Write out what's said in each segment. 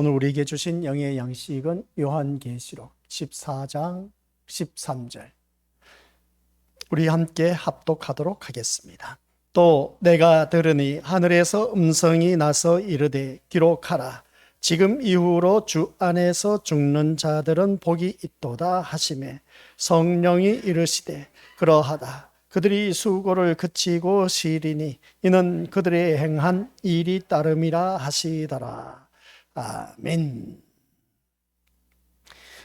오늘 우리에게 주신 영의 양식은 요한계시록 14장 13절. 우리 함께 합독하도록 하겠습니다. 또 내가 들으니 하늘에서 음성이 나서 이르되 기록하라. 지금 이후로 주 안에서 죽는 자들은 복이 있도다 하시매 성령이 이르시되 그러하다. 그들이 수고를 그치고 쉬리니 이는 그들의 행한 일이 따름이라 하시더라. 아멘.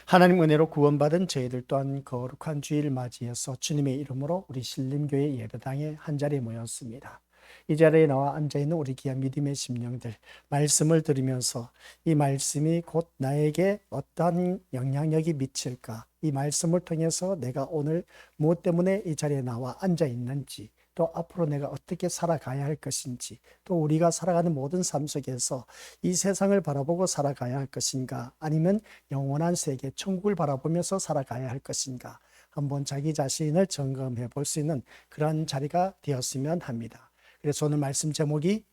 하나님 은혜로 구원받은 저희들 또한 거룩한 주일 맞이해서 주님의 이름으로 우리 신림교회 예배당에 한자리에 모였습니다. 이 자리에 나와 앉아있는 우리 귀한 믿음의 심령들, 말씀을 들으면서 이 말씀이 곧 나에게 어떠한 영향력이 미칠까, 이 말씀을 통해서 내가 오늘 무엇 때문에 이 자리에 나와 앉아있는지, 또 앞으로 내가 어떻게 살아가야 할 것인지, 또 우리가 살아가는 모든 삶 속에서 이 세상을 바라보고 살아가야 할 것인가, 아니면 영원한 세계, 천국을 바라보면서 살아가야 할 것인가, 한번 자기 자신을 점검해 볼 수 있는 그런 자리가 되었으면 합니다. 그래서 오늘 말씀 제목이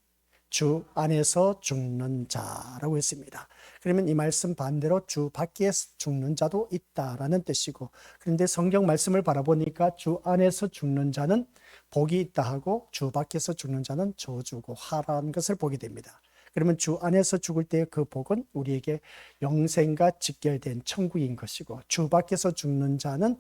주 안에서 죽는 자라고 했습니다. 그러면 이 말씀 반대로 주 밖에 죽는 자도 있다라는 뜻이고, 그런데 성경 말씀을 바라보니까 주 안에서 죽는 자는 복이 있다 하고 주 밖에서 죽는 자는 저주고 화라는 것을 보게 됩니다. 그러면 주 안에서 죽을 때의 그 복은 우리에게 영생과 직결된 천국인 것이고, 주 밖에서 죽는 자는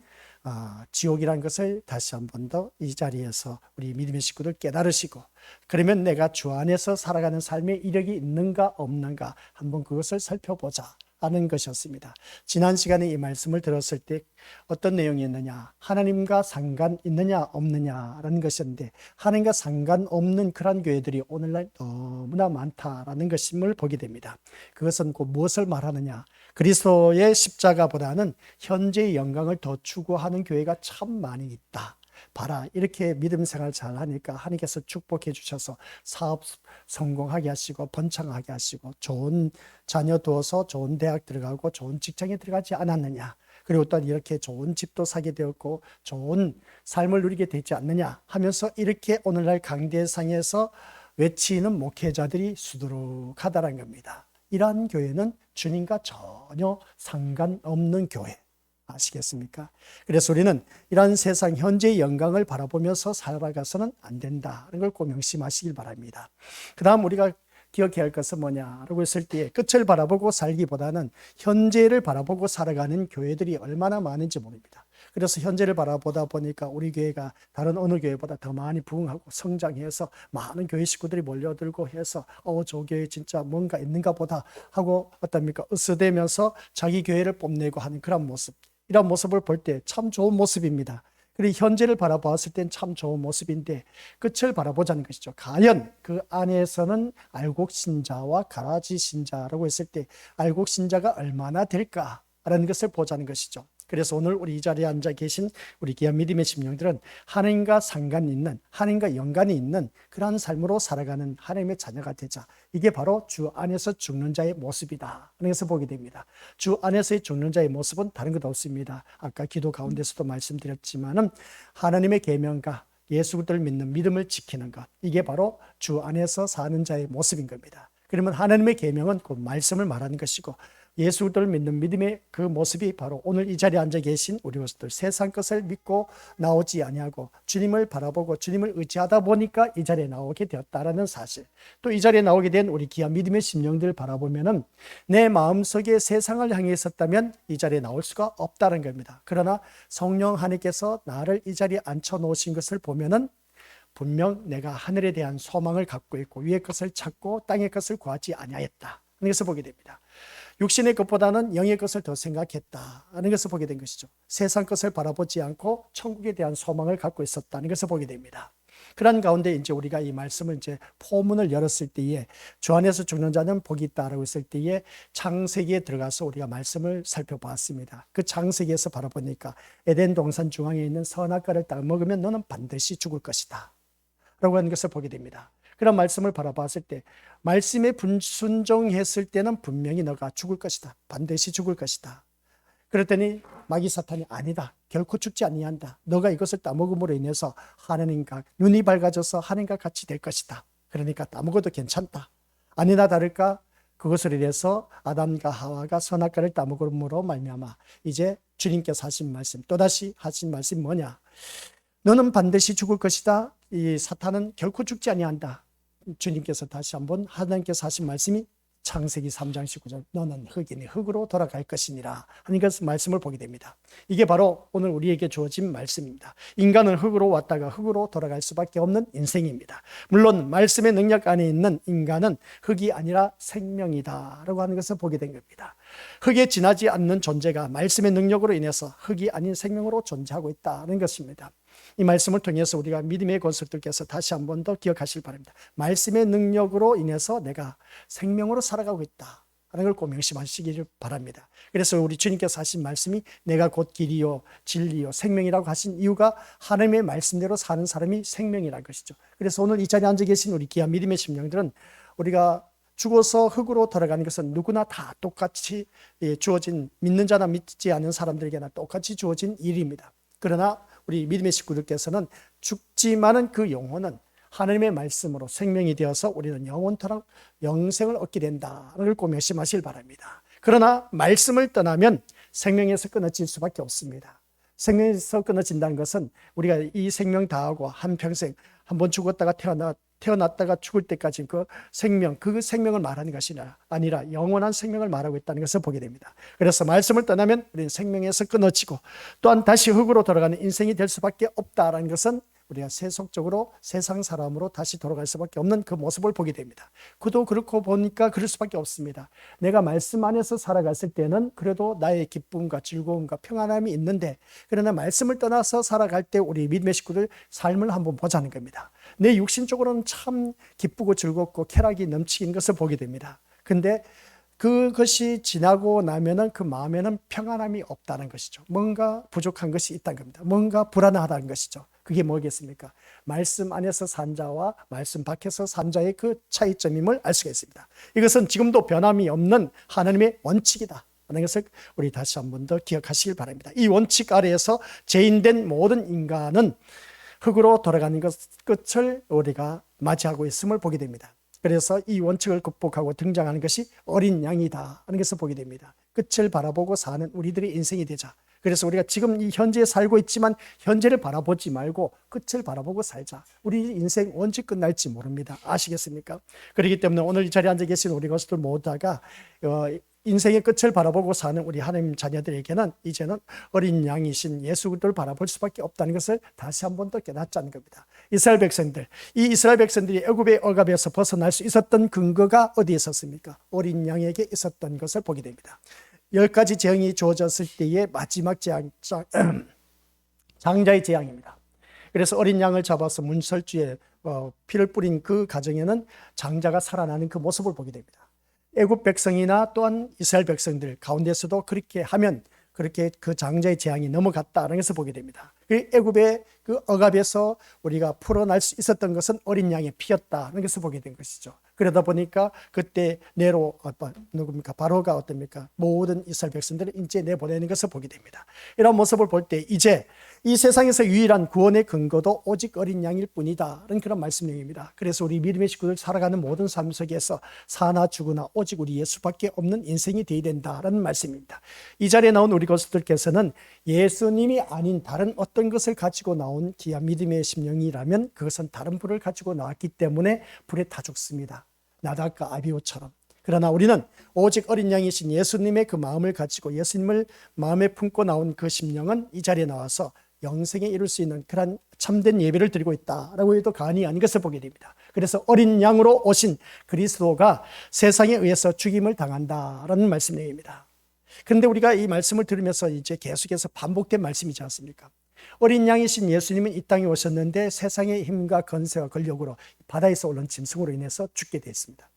지옥이라는 것을 다시 한 번 더 이 자리에서 우리 믿음의 식구들 깨달으시고, 그러면 내가 주 안에서 살아가는 삶의 이력이 있는가 없는가 한번 그것을 살펴보자 하는 것이었습니다. 지난 시간에 이 말씀을 들었을 때 어떤 내용이 있느냐, 하나님과 상관 있느냐 없느냐라는 것이었는데, 하나님과 상관없는 그런 교회들이 오늘날 너무나 많다라는 것임을 보게 됩니다. 그것은 곧 무엇을 말하느냐, 그리스도의 십자가보다는 현재의 영광을 더 추구하는 교회가 참 많이 있다. 봐라, 이렇게 믿음 생활 잘 하니까 하나님께서 축복해 주셔서 사업 성공하게 하시고 번창하게 하시고 좋은 자녀 두어서 좋은 대학 들어가고 좋은 직장에 들어가지 않았느냐, 그리고 또 이렇게 좋은 집도 사게 되었고 좋은 삶을 누리게 되지 않느냐 하면서 이렇게 오늘날 강대상에서 외치는 목회자들이 수두룩하다는 겁니다. 이러한 교회는 주님과 전혀 상관없는 교회, 아시겠습니까? 그래서 우리는 이러한 세상 현재의 영광을 바라보면서 살아가서는 안 된다는 걸 꼭 명심하시길 바랍니다. 그 다음 우리가 기억해야 할 것은 뭐냐라고 했을 때, 끝을 바라보고 살기보다는 현재를 바라보고 살아가는 교회들이 얼마나 많은지 모릅니다. 그래서 현재를 바라보다 보니까 우리 교회가 다른 어느 교회보다 더 많이 부흥하고 성장해서 많은 교회 식구들이 몰려들고 해서 저 교회 진짜 뭔가 있는가 보다 하고 어떻습니까? 으스대면서 자기 교회를 뽐내고 하는 그런 모습, 이런 모습을 볼 때 참 좋은 모습입니다. 그리고 현재를 바라보았을 땐 참 좋은 모습인데, 끝을 바라보자는 것이죠. 과연 그 안에서는 알곡 신자와 가라지 신자라고 했을 때 알곡 신자가 얼마나 될까라는 것을 보자는 것이죠. 그래서 오늘 우리 이 자리에 앉아 계신 우리 귀한 믿음의 심령들은 하나님과 상관이 있는, 하나님과 연관이 있는 그러한 삶으로 살아가는 하나님의 자녀가 되자. 이게 바로 주 안에서 죽는 자의 모습이다 하는 것을 보게 됩니다. 주 안에서의 죽는 자의 모습은 다른 것 없습니다. 아까 기도 가운데서도 말씀드렸지만은 하나님의 계명과 예수 그리스도를 믿는 믿음을 지키는 것, 이게 바로 주 안에서 사는 자의 모습인 겁니다. 그러면 하나님의 계명은 그 말씀을 말하는 것이고, 예수 그리스도를 믿는 믿음의 그 모습이 바로 오늘 이 자리에 앉아 계신 우리 것들, 세상 것을 믿고 나오지 아니하고 주님을 바라보고 주님을 의지하다 보니까 이 자리에 나오게 되었다라는 사실, 또 이 자리에 나오게 된 우리 귀한 믿음의 심령들을 바라보면은 내 마음속에 세상을 향해 있었다면 이 자리에 나올 수가 없다는 겁니다. 그러나 성령 하나님께서 나를 이 자리에 앉혀 놓으신 것을 보면은 분명 내가 하늘에 대한 소망을 갖고 있고 위의 것을 찾고 땅의 것을 구하지 아니하였다 하는 것을 보게 됩니다. 육신의 것보다는 영의 것을 더 생각했다는 것을 보게 된 것이죠. 세상 것을 바라보지 않고 천국에 대한 소망을 갖고 있었다는 것을 보게 됩니다. 그런 가운데 이제 우리가 이 말씀을 이제 포문을 열었을 때에 주 안에서 죽는 자는 복이 있다라고 했을 때에 창세기에 들어가서 우리가 말씀을 살펴봤습니다. 그 창세기에서 바라보니까 에덴 동산 중앙에 있는 선악과를 딱 먹으면 너는 반드시 죽을 것이다 라고 하는 것을 보게 됩니다. 그런 말씀을 바라봤을 때 말씀에 불순종했을 때는 분명히 너가 죽을 것이다, 반드시 죽을 것이다. 그랬더니 마귀 사탄이 아니다, 결코 죽지 아니한다, 너가 이것을 따먹음으로 인해서 하나님과 눈이 밝아져서 하나님과 같이 될 것이다, 그러니까 따먹어도 괜찮다. 아니나 다를까 그것을 인해서 아담과 하와가 선악과를 따먹음으로 말미암아 이제 주님께서 하신 말씀, 또다시 하신 말씀이 뭐냐? 너는 반드시 죽을 것이다. 이 사탄은 결코 죽지 아니한다. 주님께서 다시 한번 하나님께서 하신 말씀이 창세기 3장 19절 너는 흙이니 흙으로 돌아갈 것이니라 하는 그 말씀을 보게 됩니다. 이게 바로 오늘 우리에게 주어진 말씀입니다. 인간은 흙으로 왔다가 흙으로 돌아갈 수밖에 없는 인생입니다. 물론 말씀의 능력 안에 있는 인간은 흙이 아니라 생명이다 라고 하는 것을 보게 된 겁니다. 흙에 지나지 않는 존재가 말씀의 능력으로 인해서 흙이 아닌 생명으로 존재하고 있다는 것입니다. 이 말씀을 통해서 우리가 믿음의 권속들께서 다시 한 번 더 기억하시길 바랍니다. 말씀의 능력으로 인해서 내가 생명으로 살아가고 있다 하는 걸 꼭 명심하시기를 바랍니다. 그래서 우리 주님께서 하신 말씀이 내가 곧 길이요 진리요 생명이라고 하신 이유가 하나님의 말씀대로 사는 사람이 생명이라는 것이죠. 그래서 오늘 이 자리에 앉아 계신 우리 귀한 믿음의 심령들은 우리가 죽어서 흙으로 돌아가는 것은 누구나 다 똑같이 주어진, 믿는 자나 믿지 않는 사람들에게나 똑같이 주어진 일입니다. 그러나 우리 믿음의 식구들께서는 죽지만은 그 영혼은 하나님의 말씀으로 생명이 되어서 우리는 영원토록 영생을 얻게 된다는 걸 꼭 명심하시길 바랍니다. 그러나 말씀을 떠나면 생명에서 끊어질 수밖에 없습니다. 생명에서 끊어진다는 것은 우리가 이 생명 다하고 한평생 한번 죽었다가 태어났다가 죽을 때까지 그 생명을 말하는 것이 아니라 영원한 생명을 말하고 있다는 것을 보게 됩니다. 그래서 말씀을 떠나면 우리는 생명에서 끊어지고 또한 다시 흙으로 돌아가는 인생이 될 수밖에 없다는 것은 우리가 세속적으로 세상 사람으로 다시 돌아갈 수밖에 없는 그 모습을 보게 됩니다. 그도 그렇고 보니까 그럴 수밖에 없습니다. 내가 말씀 안에서 살아갔을 때는 그래도 나의 기쁨과 즐거움과 평안함이 있는데, 그러나 말씀을 떠나서 살아갈 때 우리 믿음의 식구들 삶을 한번 보자는 겁니다. 내 육신적으로는 참 기쁘고 즐겁고 쾌락이 넘치는 것을 보게 됩니다. 근데 그것이 지나고 나면은 그 마음에는 평안함이 없다는 것이죠. 뭔가 부족한 것이 있다는 겁니다. 뭔가 불안하다는 것이죠. 그게 뭐겠습니까? 말씀 안에서 산 자와 말씀 밖에서 산 자의 그 차이점임을 알 수가 있습니다. 이것은 지금도 변함이 없는 하나님의 원칙이다 하는 것을 우리 다시 한 번 더 기억하시길 바랍니다. 이 원칙 아래에서 죄인된 모든 인간은 흙으로 돌아가는 끝을 우리가 맞이하고 있음을 보게 됩니다. 그래서 이 원칙을 극복하고 등장하는 것이 어린 양이다 하는 것을 보게 됩니다. 끝을 바라보고 사는 우리들의 인생이 되자. 그래서 우리가 지금 이 현재에 살고 있지만 현재를 바라보지 말고 끝을 바라보고 살자. 우리 인생 언제 끝날지 모릅니다. 아시겠습니까? 그렇기 때문에 오늘 이 자리에 앉아 계신 우리 것들 모두가 인생의 끝을 바라보고 사는 우리 하나님 자녀들에게는 이제는 어린 양이신 예수 그리스도를 바라볼 수밖에 없다는 것을 다시 한 번 더 깨닫자는 겁니다. 이스라엘 백성들, 이 이스라엘 백성들이 애굽의 억압에서 벗어날 수 있었던 근거가 어디에 있었습니까? 어린 양에게 있었던 것을 보게 됩니다. 10가지 재앙이 주어졌을 때의 마지막 재앙, 장자의 재앙입니다. 그래서 어린 양을 잡아서 문설주에 피를 뿌린 그 가정에는 장자가 살아나는 그 모습을 보게 됩니다. 애굽 백성이나 또한 이스라엘 백성들 가운데서도 그렇게 하면 그렇게 그 장자의 재앙이 넘어갔다는 것을 보게 됩니다. 애굽의 그 억압에서 우리가 풀어날 수 있었던 것은 어린 양의 피였다는 것을 보게 된 것이죠. 그러다 보니까 그때 네로 누굽니까? 바로가 어떻습니까? 모든 이스라엘 백성들을 인제 내보내는 것을 보게 됩니다. 이런 모습을 볼 때 이제 이 세상에서 유일한 구원의 근거도 오직 어린 양일 뿐이다라는 그런 말씀입니다. 그래서 우리 믿음의 식구들 살아가는 모든 삶 속에서 사나 죽으나 오직 우리 예수밖에 없는 인생이 되어야 된다라는 말씀입니다. 이 자리에 나온 우리 것들께서는 예수님이 아닌 다른 어떤 것을 가지고 나온 귀한 믿음의 심령이라면 그것은 다른 불을 가지고 나왔기 때문에 불에 타 죽습니다. 나답과 아비후처럼. 그러나 우리는 오직 어린 양이신 예수님의 그 마음을 가지고 예수님을 마음에 품고 나온 그 심령은 이 자리에 나와서 영생에 이룰 수 있는 그런 참된 예배를 드리고 있다라고 해도 과언이 아닌 것을 보게 됩니다. 그래서 어린 양으로 오신 그리스도가 세상에 의해서 죽임을 당한다라는 말씀입니다. 그런데 우리가 이 말씀을 들으면서 이제 계속해서 반복된 말씀이지 않습니까? 어린 양이신 예수님은 이 땅에 오셨는데 세상의 힘과 건세와 권력으로 바다에서 올라온 짐승으로 인해서 죽게 됐습니다.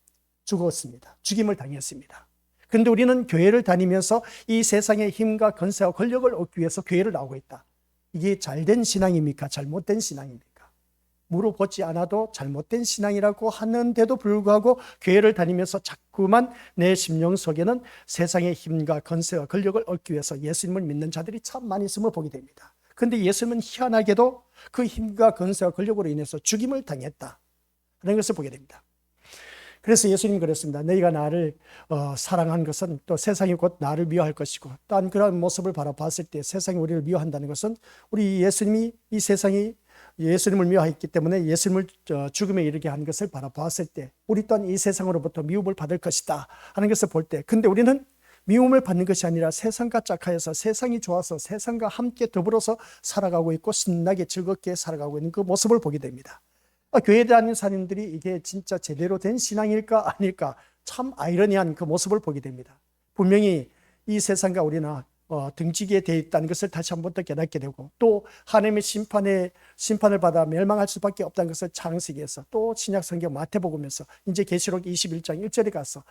죽었습니다. 죽임을 당했습니다. 그런데 우리는 교회를 다니면서 이 세상의 힘과 건세와 권력을 얻기 위해서 교회를 나오고 있다. 이게 잘된 신앙입니까? 잘못된 신앙입니까? 물어보지 않아도 잘못된 신앙이라고 하는데도 불구하고 교회를 다니면서 자꾸만 내 심령 속에는 세상의 힘과 건세와 권력을 얻기 위해서 예수님을 믿는 자들이 참 많이 있음을 보게 됩니다. 그런데 예수님은 희한하게도 그 힘과 건세와 권력으로 인해서 죽임을 당했다 하는 것을 보게 됩니다. 그래서 예수님이 그랬습니다. 너희가 나를 사랑한 것은 또 세상이 곧 나를 미워할 것이고, 또한 그런 모습을 바라봤을 때 세상이 우리를 미워한다는 것은 우리 예수님이 이 세상이 예수님을 미워했기 때문에 예수님을 죽음에 이르게 한 것을 바라보았을 때 우리 또한 이 세상으로부터 미움을 받을 것이다 하는 것을 볼 때, 근데 우리는 미움을 받는 것이 아니라 세상과 짝하여서 세상이 좋아서 세상과 함께 더불어서 살아가고 있고 신나게 즐겁게 살아가고 있는 그 모습을 보게 됩니다. 교회 다니는 사람들이 이게 진짜 제대로 된 신앙일까 아닐까, 참 아이러니한 그 모습을 보게 됩니다. 분명히 이 세상과 우리나 등지기에 되어 있다는 것을 다시 한 번 더 깨닫게 되고, 또 하나님의 심판을 받아 멸망할 수밖에 없다는 것을 창세기에서, 또 신약 성경 마태복음에서, 이제 계시록 21장 1절에 가서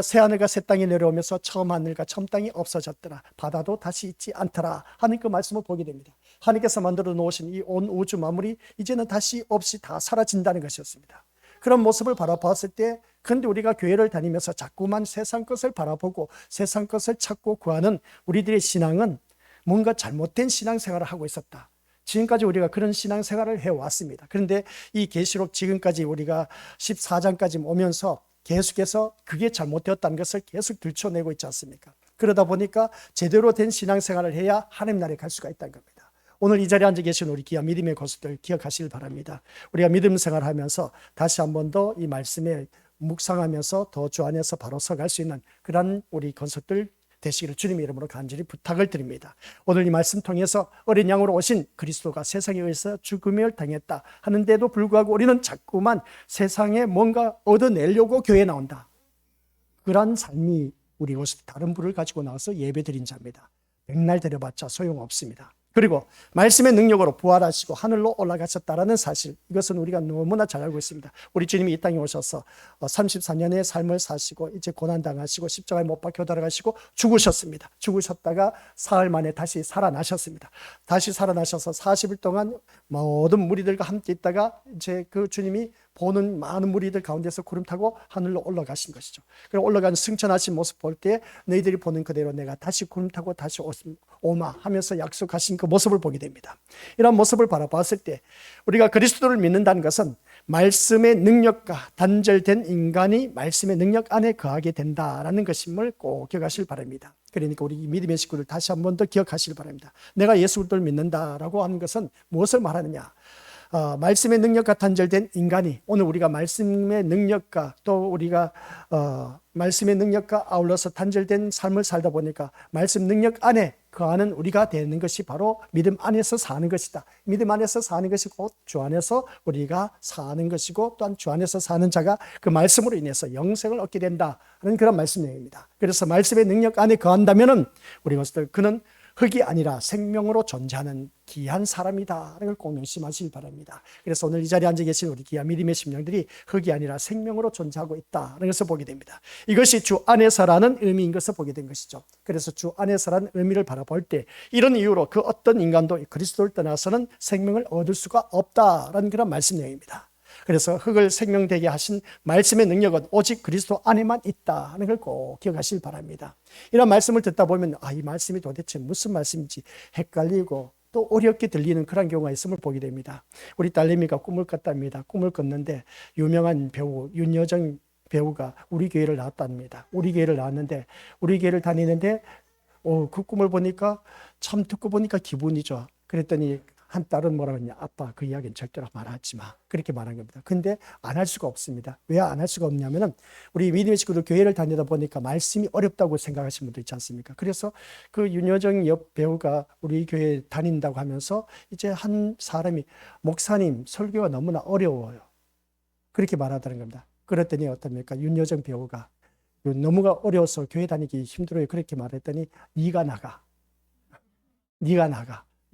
새 하늘과 새 땅이 내려오면서 처음 하늘과 처음 땅이 없어졌더라, 바다도 다시 있지 않더라 하는 그 말씀을 보게 됩니다. 하나님께서 만들어 놓으신 이 온 우주 만물이 이제는 다시 없이 다 사라진다는 것이었습니다. 그런 모습을 바라봤을 때, 그런데 우리가 교회를 다니면서 자꾸만 세상 것을 바라보고 세상 것을 찾고 구하는 우리들의 신앙은 뭔가 잘못된 신앙생활을 하고 있었다. 지금까지 우리가 그런 신앙생활을 해왔습니다. 그런데 이 계시록 지금까지 우리가 14장까지 오면서 계속해서 그게 잘못되었다는 것을 계속 들춰내고 있지 않습니까? 그러다 보니까 제대로 된 신앙생활을 해야 하나님 나라에 갈 수가 있다는 겁니다. 오늘 이 자리에 앉아 계신 우리 귀한 믿음의 고수들 기억하시길 바랍니다. 우리가 믿음 생활하면서 다시 한 번 더 이 말씀에 묵상하면서 더 주 안에서 바로 서갈 수 있는 그런 우리 건설들 되시기를 주님의 이름으로 간절히 부탁을 드립니다. 오늘 이 말씀 통해서 어린 양으로 오신 그리스도가 세상에 의해서 죽음을 당했다 하는데도 불구하고 우리는 자꾸만 세상에 뭔가 얻어내려고 교회에 나온다. 그런 삶이 우리 곳에 다른 불을 가지고 나와서 예배드린 자입니다. 백날 드려봤자 소용없습니다. 그리고 말씀의 능력으로 부활하시고 하늘로 올라가셨다라는 사실, 이것은 우리가 너무나 잘 알고 있습니다. 우리 주님이 이 땅에 오셔서 34년의 삶을 사시고 이제 고난당하시고 십자가에 못 박혀 돌아가시고 죽으셨습니다. 죽으셨다가 사흘 만에 다시 살아나셨습니다. 다시 살아나셔서 40일 동안 모든 무리들과 함께 있다가 이제 그 주님이 보는 많은 무리들 가운데서 구름 타고 하늘로 올라가신 것이죠. 그리고 올라간 승천하신 모습 볼 때 너희들이 보는 그대로 내가 다시 구름 타고 다시 오마 하면서 약속하신 그 모습을 보게 됩니다. 이런 모습을 바라봤을 때 우리가 그리스도를 믿는다는 것은 말씀의 능력과 단절된 인간이 말씀의 능력 안에 거하게 된다라는 것임을 꼭 기억하시길 바랍니다. 그러니까 우리 믿음의 식구들 다시 한 번 더 기억하시길 바랍니다. 내가 예수 그리스도를 믿는다라고 하는 것은 무엇을 말하느냐? 말씀의 능력과 단절된 인간이, 오늘 우리가 말씀의 능력과 또 우리가 말씀의 능력과 아울러서 단절된 삶을 살다 보니까 말씀 능력 안에 거하는 우리가 되는 것이 바로 믿음 안에서 사는 것이다. 믿음 안에서 사는 것이 곧 주 안에서 우리가 사는 것이고, 또한 주 안에서 사는 자가 그 말씀으로 인해서 영생을 얻게 된다는 그런 말씀 내용입니다. 그래서 말씀의 능력 안에 거한다면은 우리 것들 그는 흙이 아니라 생명으로 존재하는 귀한 사람이다 라는 걸 꼭 명심하시기 바랍니다. 그래서 오늘 이 자리에 앉아 계신 우리 귀한 믿음의 심령들이 흙이 아니라 생명으로 존재하고 있다는 것을 보게 됩니다. 이것이 주 안에서라는 의미인 것을 보게 된 것이죠. 그래서 주 안에서라는 의미를 바라볼 때 이런 이유로 그 어떤 인간도 그리스도를 떠나서는 생명을 얻을 수가 없다라는 그런 말씀 내용입니다. 그래서 흙을 생명되게 하신 말씀의 능력은 오직 그리스도 안에만 있다는 걸 꼭 기억하시길 바랍니다. 이런 말씀을 듣다 보면 이 말씀이 도대체 무슨 말씀인지 헷갈리고 또 어렵게 들리는 그런 경우가 있음을 보게 됩니다. 우리 딸내미가 꿈을 꿨답니다. 꿈을 꿨는데 유명한 배우 윤여정 배우가 우리 교회를 나왔답니다. 우리 교회를 나왔는데 우리 교회를 다니는데 그 꿈을 보니까 참 듣고 보니까 기분이 좋아. 그랬더니 한 딸은 뭐라고 했냐? 아빠, 그 이야기는 절대로 말하지 마. 그렇게 말한 겁니다. 근데 안 할 수가 없습니다. 왜 안 할 수가 없냐면은 우리 믿음의 식구들 교회를 다니다 보니까 말씀이 어렵다고 생각하시는 분들 있지 않습니까? 그래서 그 윤여정 배우가 우리 교회 다닌다고 하면서 이제 한 사람이 목사님 설교가 너무나 어려워요. 그렇게 말하다는 겁니다. 그랬더니 어떻습니까? 윤여정 배우가 너무가 어려워서 교회 다니기 힘들어요. 그렇게 말했더니 네가 나가.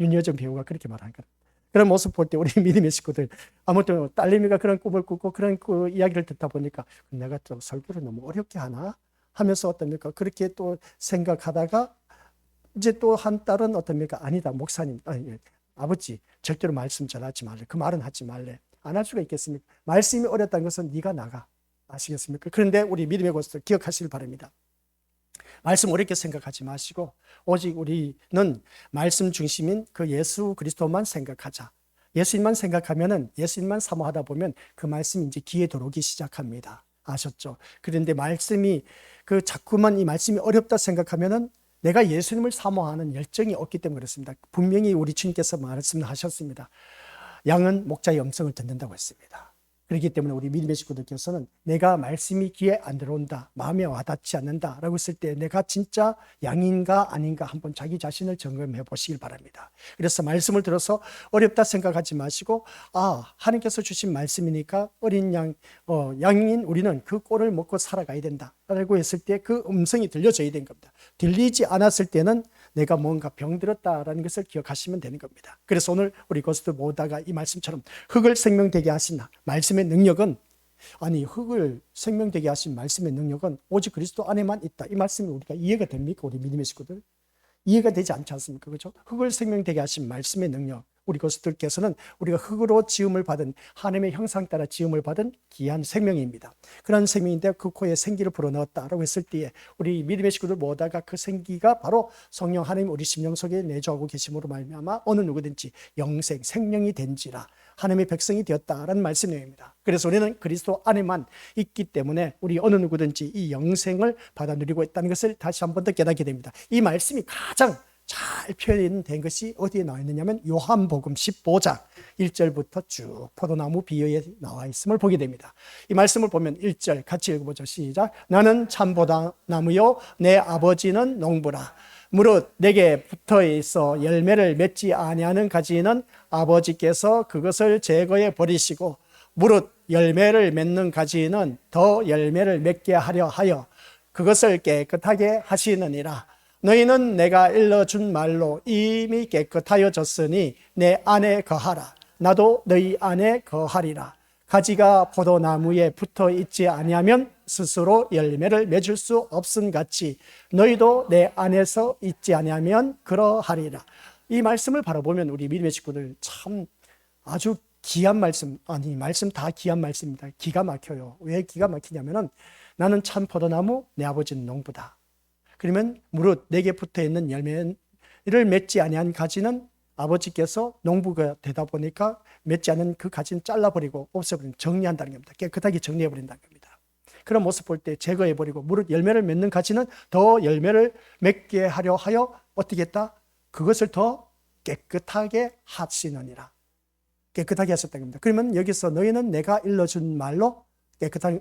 윤여정 배우가 그렇게 말하는 거예요. 그런 모습 볼 때 우리 믿음의 식구들, 아무튼 딸내미가 그런 꿈을 꾸고 그런 그 이야기를 듣다 보니까 내가 또 설교를 너무 어렵게 하나 하면서 어떻습니까? 그렇게 또 생각하다가 이제 또 한 딸은 어떻습니까? 아니다, 목사님, 아버지 절대로 말씀 전하지 말래. 그 말은 하지 말래. 안 할 수가 있겠습니까? 말씀이 어렵다는 것은 네가 나가. 아시겠습니까? 그런데 우리 믿음의 고수들 기억하시길 바랍니다. 말씀 어렵게 생각하지 마시고 오직 우리는 말씀 중심인 그 예수 그리스도만 생각하자. 예수님만 생각하면은, 예수님만 사모하다 보면 그 말씀이 이제 귀에 들어오기 시작합니다. 아셨죠? 그런데 말씀이 자꾸만 이 말씀이 어렵다 생각하면은 내가 예수님을 사모하는 열정이 없기 때문에 그렇습니다. 분명히 우리 주님께서 말씀하셨습니다. 양은 목자의 음성을 듣는다고 했습니다. 그렇기 때문에 우리 믿음의 식구들께서는 내가 말씀이 귀에 안 들어온다, 마음에 와닿지 않는다 라고 했을 때 내가 진짜 양인가 아닌가 한번 자기 자신을 점검해 보시길 바랍니다. 그래서 말씀을 들어서 어렵다 생각하지 마시고, 하나님께서 주신 말씀이니까 어린 양인 우리는 그 꼴을 먹고 살아가야 된다 라고 했을 때 그 음성이 들려줘야 되는 겁니다. 들리지 않았을 때는 내가 뭔가 병들었다라는 것을 기억하시면 되는 겁니다. 그래서 오늘 우리 고수들 모다가 이 말씀처럼 흙을 생명되게 하신 말씀의 능력은, 흙을 생명되게 하신 말씀의 능력은 오직 그리스도 안에만 있다. 이 말씀이 우리가 이해가 됩니까? 우리 믿음의 식구들 이해가 되지 않지 않습니까? 그렇죠? 흙을 생명되게 하신 말씀의 능력, 우리 고수들께서는 우리가 흙으로 지음을 받은, 하나님의 형상 따라 지음을 받은 귀한 생명입니다. 그런 생명인데 그 코에 생기를 불어넣었다라고 했을 때에 우리 믿음의 식구들 모다가 그 생기가 바로 성령 하나님 우리 심령 속에 내주하고 계심으로 말미암아 어느 누구든지 영생, 생명이 된지라 하나님의 백성이 되었다라는 말씀입니다. 그래서 우리는 그리스도 안에만 있기 때문에 우리 어느 누구든지 이 영생을 받아 누리고 있다는 것을 다시 한 번 더 깨닫게 됩니다. 이 말씀이 가장 잘 표현된 것이 어디에 나와 있느냐면 요한복음 15장 1절부터 쭉 포도나무 비유에 나와 있음을 보게 됩니다. 이 말씀을 보면 1절 같이 읽어보죠. 시작. 나는 참 포도나무요 내 아버지는 농부라. 무릇 내게 붙어 있어 열매를 맺지 아니하는 가지는 아버지께서 그것을 제거해 버리시고, 무릇 열매를 맺는 가지는 더 열매를 맺게 하려 하여 그것을 깨끗하게 하시느니라. 너희는 내가 일러준 말로 이미 깨끗하여졌으니 내 안에 거하라. 나도 너희 안에 거하리라. 가지가 포도나무에 붙어 있지 아니하면 스스로 열매를 맺을 수 없음 같이 너희도 내 안에서 있지 아니하면 그러하리라. 이 말씀을 바라보면 우리 믿음의 식구들 참 아주 귀한 말씀, 말씀 다 귀한 말씀입니다. 기가 막혀요. 왜 기가 막히냐면은 나는 참 포도나무, 내 아버지는 농부다. 그러면 무릇 내게 붙어 있는 열매를 맺지 아니한 가지는 아버지께서 농부가 되다 보니까 맺지 않은 그 가지는 잘라버리고 없애버리는, 정리한다는 겁니다. 깨끗하게 정리해버린다는 겁니다. 그런 모습 볼 때 제거해버리고 무릇 열매를 맺는 가지는 더 열매를 맺게 하려 하여 어떻게 했다? 그것을 더 깨끗하게 하시느니라. 깨끗하게 하셨다는 겁니다. 그러면 여기서 너희는 내가 일러준 말로 깨끗한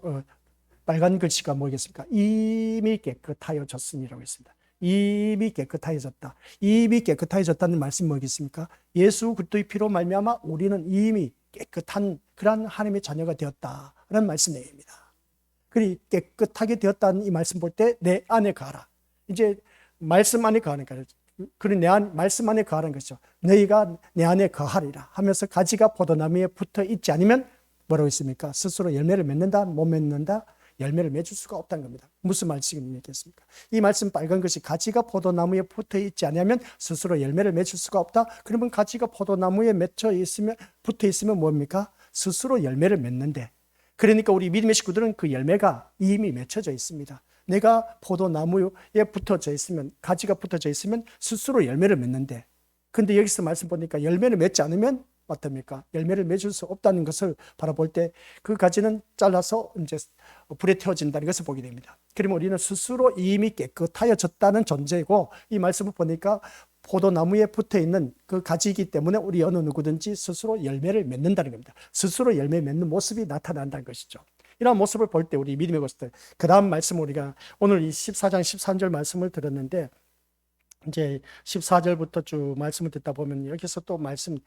빨간 글씨가 뭐겠습니까? 이미 깨끗하여졌으니라고 했습니다. 이미 깨끗하여졌다. 이미 깨끗하여졌다는 말씀이 뭐겠습니까? 예수 그리스도의 피로 말미암아 우리는 이미 깨끗한 그러한 하나님의 자녀가 되었다라는 말씀입니다. 그리 깨끗하게 되었다는 이 말씀 볼 때 내 안에 가라. 이제 말씀 안에 가는 거예요. 그리 말씀 안에 가라는 것이죠. 너희가 내 안에 거하리라 하면서 가지가 포도나무에 붙어 있지 않으면 뭐라고 했습니까? 스스로 열매를 맺는다, 못 맺는다? 열매를 맺을 수가 없다는 겁니다. 무슨 말씀이겠습니까? 이 말씀 빨간 것이 가지가 포도나무에 붙어 있지 않으면 스스로 열매를 맺을 수가 없다. 그러면 가지가 포도나무에 붙어 있으면 뭡니까? 스스로 열매를 맺는데, 그러니까 우리 믿음의 식구들은 그 열매가 이미 맺혀져 있습니다. 내가 포도나무에 붙어져 있으면, 가지가 붙어져 있으면 스스로 열매를 맺는데, 근데 여기서 말씀 보니까 열매를 맺지 않으면 어떻습니까? 열매를 맺을 수 없다는 것을 바라볼 때 그 가지는 잘라서 이제 불에 태워진다는 것을 보게 됩니다. 그러면 우리는 스스로 이미 깨끗하여졌다는 존재고, 이 말씀을 보니까 포도나무에 붙어 있는 그 가지이기 때문에 우리 어느 누구든지 스스로 열매를 맺는다는 겁니다. 스스로 열매 맺는 모습이 나타난다는 것이죠. 이런 모습을 볼 때 우리 믿음의 것들, 그 다음 말씀 우리가 오늘 이 14장 13절 말씀을 들었는데, 이제 14절부터 쭉 말씀을 듣다 보면 여기서 또 말씀,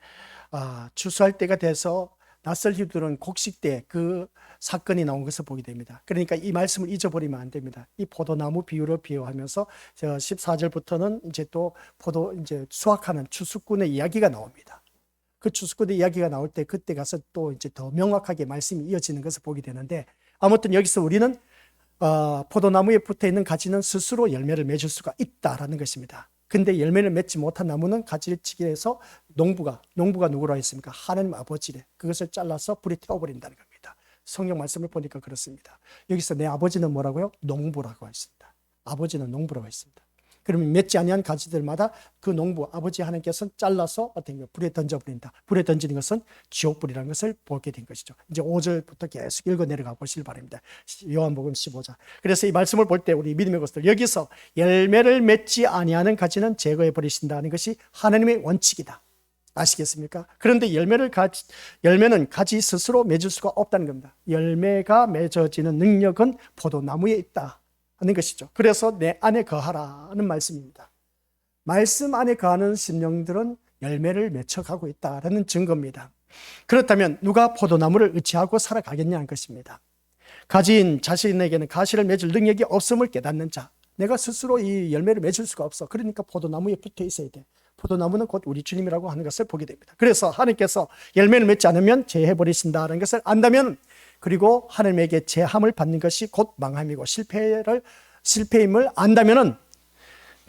추수할 때가 돼서 낯설 히브리들은 곡식 때 그 사건이 나온 것을 보게 됩니다. 그러니까 이 말씀을 잊어버리면 안 됩니다. 이 포도나무 비유로 비유하면서 14절부터는 이제 또 이제 수확하는 추수꾼의 이야기가 나옵니다. 그 추수꾼의 이야기가 나올 때 그때 가서 또 이제 더 명확하게 말씀이 이어지는 것을 보게 되는데, 아무튼 여기서 우리는 포도나무에 붙어 있는 가지는 스스로 열매를 맺을 수가 있다라는 것입니다. 근데 열매를 맺지 못한 나무는 가지를 치게 해서 농부가 누구라 했습니까? 하나님 아버지래. 그것을 잘라서 불에 태워버린다는 겁니다. 성경 말씀을 보니까 그렇습니다. 여기서 내 아버지는 뭐라고요? 농부라고 했습니다. 아버지는 농부라고 했습니다. 그러면 맺지 아니한 가지들마다 그 농부 아버지 하나님께서는 잘라서 어떤 거 불에 던져버린다. 불에 던지는 것은 지옥불이라는 것을 보게 된 것이죠. 이제 5절부터 계속 읽어 내려가 보시길 바랍니다. 요한복음 15장. 그래서 이 말씀을 볼 때 우리 믿음의 것들, 여기서 열매를 맺지 아니하는 가지는 제거해 버리신다는 것이 하나님의 원칙이다. 아시겠습니까? 그런데 열매는 가지 스스로 맺을 수가 없다는 겁니다. 열매가 맺어지는 능력은 포도나무에 있다 하는 것이죠. 그래서 내 안에 거하라는 말씀입니다. 말씀 안에 거하는 심령들은 열매를 맺혀가고 있다는 증거입니다. 그렇다면 누가 포도나무를 의지하고 살아가겠냐는 것입니다. 가지인 자신에게는 가시를 맺을 능력이 없음을 깨닫는 자, 내가 스스로 이 열매를 맺을 수가 없어. 그러니까 포도나무에 붙어 있어야 돼. 포도나무는 곧 우리 주님이라고 하는 것을 보게 됩니다. 그래서 하나님께서 열매를 맺지 않으면 제해버리신다는 것을 안다면, 그리고 하나님에게 제함을 받는 것이 곧 망함이고 실패임을 안다면,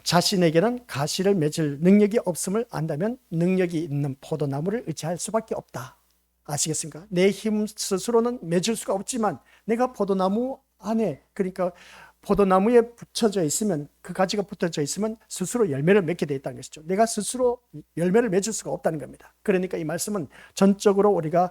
자신에게는 가시를 맺을 능력이 없음을 안다면 능력이 있는 포도나무를 의지할 수밖에 없다. 아시겠습니까? 내 힘 스스로는 맺을 수가 없지만 내가 포도나무 안에, 그러니까 포도나무에 붙여져 있으면, 그 가지가 붙어져 있으면 스스로 열매를 맺게 되어 있다는 것이죠. 내가 스스로 열매를 맺을 수가 없다는 겁니다. 그러니까 이 말씀은 전적으로 우리가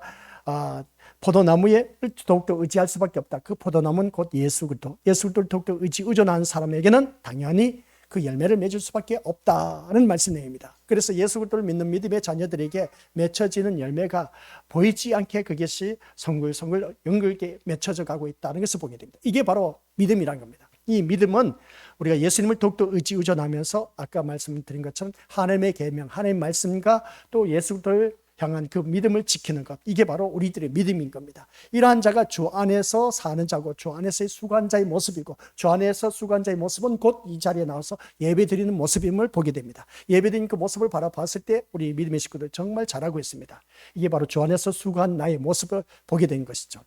포도나무에 더욱더 의지할 수밖에 없다. 그 포도나무는 곧 예수 그리스도를 더욱더 의존하는 사람에게는 당연히 그 열매를 맺을 수밖에 없다는 말씀 내용입니다. 그래서 예수 그리스도를 믿는 믿음의 자녀들에게 맺혀지는 열매가 보이지 않게 그것이 성글성글 연결되게 맺혀져 가고 있다는 것을 보게 됩니다. 이게 바로 믿음이라는 겁니다. 이 믿음은 우리가 예수님을 더욱더 의존하면서 아까 말씀드린 것처럼 하나님의 계명, 하나님의 말씀과 또 예수 그리스도를 향한 그 믿음을 지키는 것, 이게 바로 우리들의 믿음인 겁니다. 이러한 자가 주 안에서 사는 자고 주 안에서의 수고한 자의 모습이고, 주 안에서 수고한 자의 모습은 곧 이 자리에 나와서 예배 드리는 모습임을 보게 됩니다. 예배 드리는 그 모습을 바라봤을 때 우리 믿음의 식구들 정말 잘하고 있습니다. 이게 바로 주 안에서 수고한 나의 모습을 보게 된 것이죠.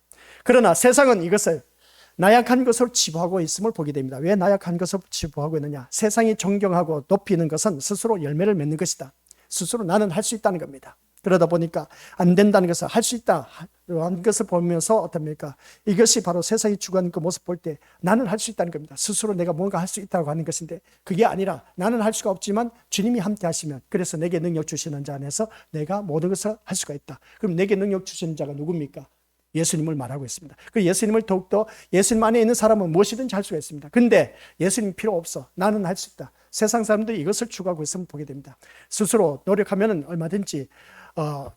그러나 세상은 이것을 나약한 것으로 치부하고 있음을 보게 됩니다. 왜 나약한 것으로 치부하고 있느냐? 세상이 존경하고 높이는 것은 스스로 열매를 맺는 것이다. 스스로 나는 할 수 있다는 겁니다. 그러다 보니까 안 된다는 것을 할 수 있다 하는 것을 보면서 어떻습니까? 이것이 바로 세상이 추구하는 그 모습 볼 때 나는 할 수 있다는 겁니다. 스스로 내가 뭔가 할 수 있다고 하는 것인데, 그게 아니라 나는 할 수가 없지만 주님이 함께 하시면, 그래서 내게 능력 주시는 자 안에서 내가 모든 것을 할 수가 있다. 그럼 내게 능력 주시는 자가 누굽니까? 예수님을 말하고 있습니다. 그 예수님을 더욱더, 예수님 안에 있는 사람은 무엇이든지 할 수가 있습니다. 근데 예수님 필요 없어. 나는 할 수 있다. 세상 사람들이 이것을 추구하고 있으면 보게 됩니다. 스스로 노력하면 얼마든지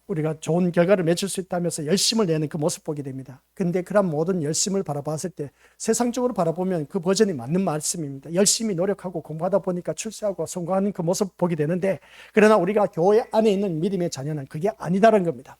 우리가 좋은 결과를 맺을 수 있다면서 열심을 내는 그 모습 보게 됩니다. 근데 그런 모든 열심을 바라봤을 때 세상적으로 바라보면 그 버전이 맞는 말씀입니다. 열심히 노력하고 공부하다 보니까 출세하고 성공하는 그 모습 보게 되는데, 그러나 우리가 교회 안에 있는 믿음의 자녀는 그게 아니다라는 겁니다.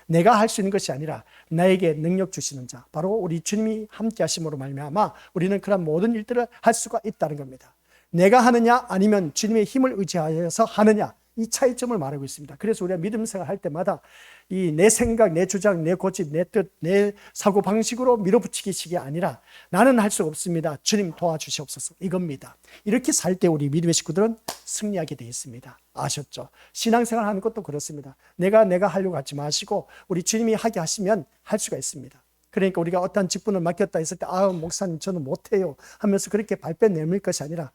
내가 할 수 있는 것이 아니라 나에게 능력 주시는 자, 바로 우리 주님이 함께 하심으로 말미암아 우리는 그런 모든 일들을 할 수가 있다는 겁니다. 내가 하느냐 아니면 주님의 힘을 의지하여서 하느냐, 이 차이점을 말하고 있습니다. 그래서 우리가 믿음 생활 할 때마다 이 내 생각, 내 주장, 내 고집, 내 뜻, 내 사고 방식으로 밀어붙이기식이 아니라 나는 할 수 없습니다. 주님 도와주시옵소서, 이겁니다. 이렇게 살 때 우리 믿음의 식구들은 승리하게 되어 있습니다. 아셨죠? 신앙생활 하는 것도 그렇습니다. 내가 하려고 하지 마시고 우리 주님이 하게 하시면 할 수가 있습니다. 그러니까 우리가 어떤 직분을 맡겼다 했을 때 목사님 저는 못해요 하면서 그렇게 발뺌 내밀 것이 아니라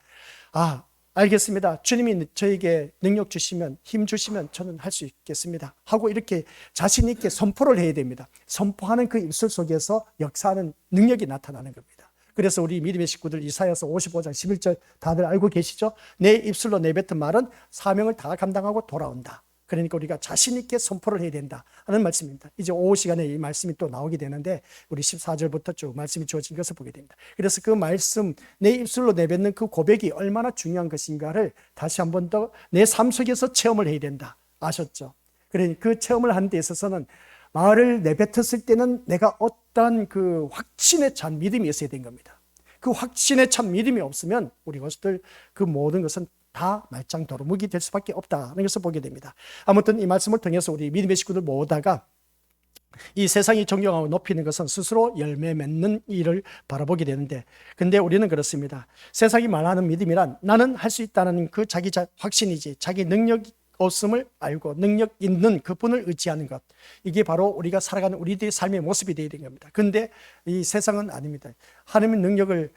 알겠습니다. 주님이 저에게 능력 주시면, 힘 주시면 저는 할 수 있겠습니다 하고 이렇게 자신 있게 선포를 해야 됩니다. 선포하는 그 입술 속에서 역사하는 능력이 나타나는 겁니다. 그래서 우리 믿음의 식구들 이사야서 55장 11절 다들 알고 계시죠? 내 입술로 내뱉은 말은 사명을 다 감당하고 돌아온다. 그러니까 우리가 자신 있게 선포를 해야 된다 하는 말씀입니다. 이제 오후 시간에 이 말씀이 또 나오게 되는데 우리 14절부터 쭉 말씀이 주어진 것을 보게 됩니다. 그래서 그 말씀, 내 입술로 내뱉는 그 고백이 얼마나 중요한 것인가를 다시 한 번 더 내 삶 속에서 체험을 해야 된다. 아셨죠? 그러니 그 체험을 하는 데 있어서는 말을 내뱉었을 때는 내가 어떤 그 확신에 찬 믿음이 있어야 된 겁니다. 그 확신에 찬 믿음이 없으면 우리 것들 그 모든 것은 다 말짱 도루묵이 될 수밖에 없다는 것을 보게 됩니다. 아무튼 이 말씀을 통해서 우리 믿음의 식구들 모두가 이 세상이 존경하고 높이는 것은 스스로 열매 맺는 일을 바라보게 되는데, 근데 우리는 그렇습니다. 세상이 말하는 믿음이란 나는 할 수 있다는 그 자기 확신이지, 자기 능력이 없음을 알고 능력 있는 그분을 의지하는 것, 이게 바로 우리가 살아가는 우리들의 삶의 모습이 되어야 되는 겁니다. 근데 이 세상은 아닙니다. 하나님의 능력을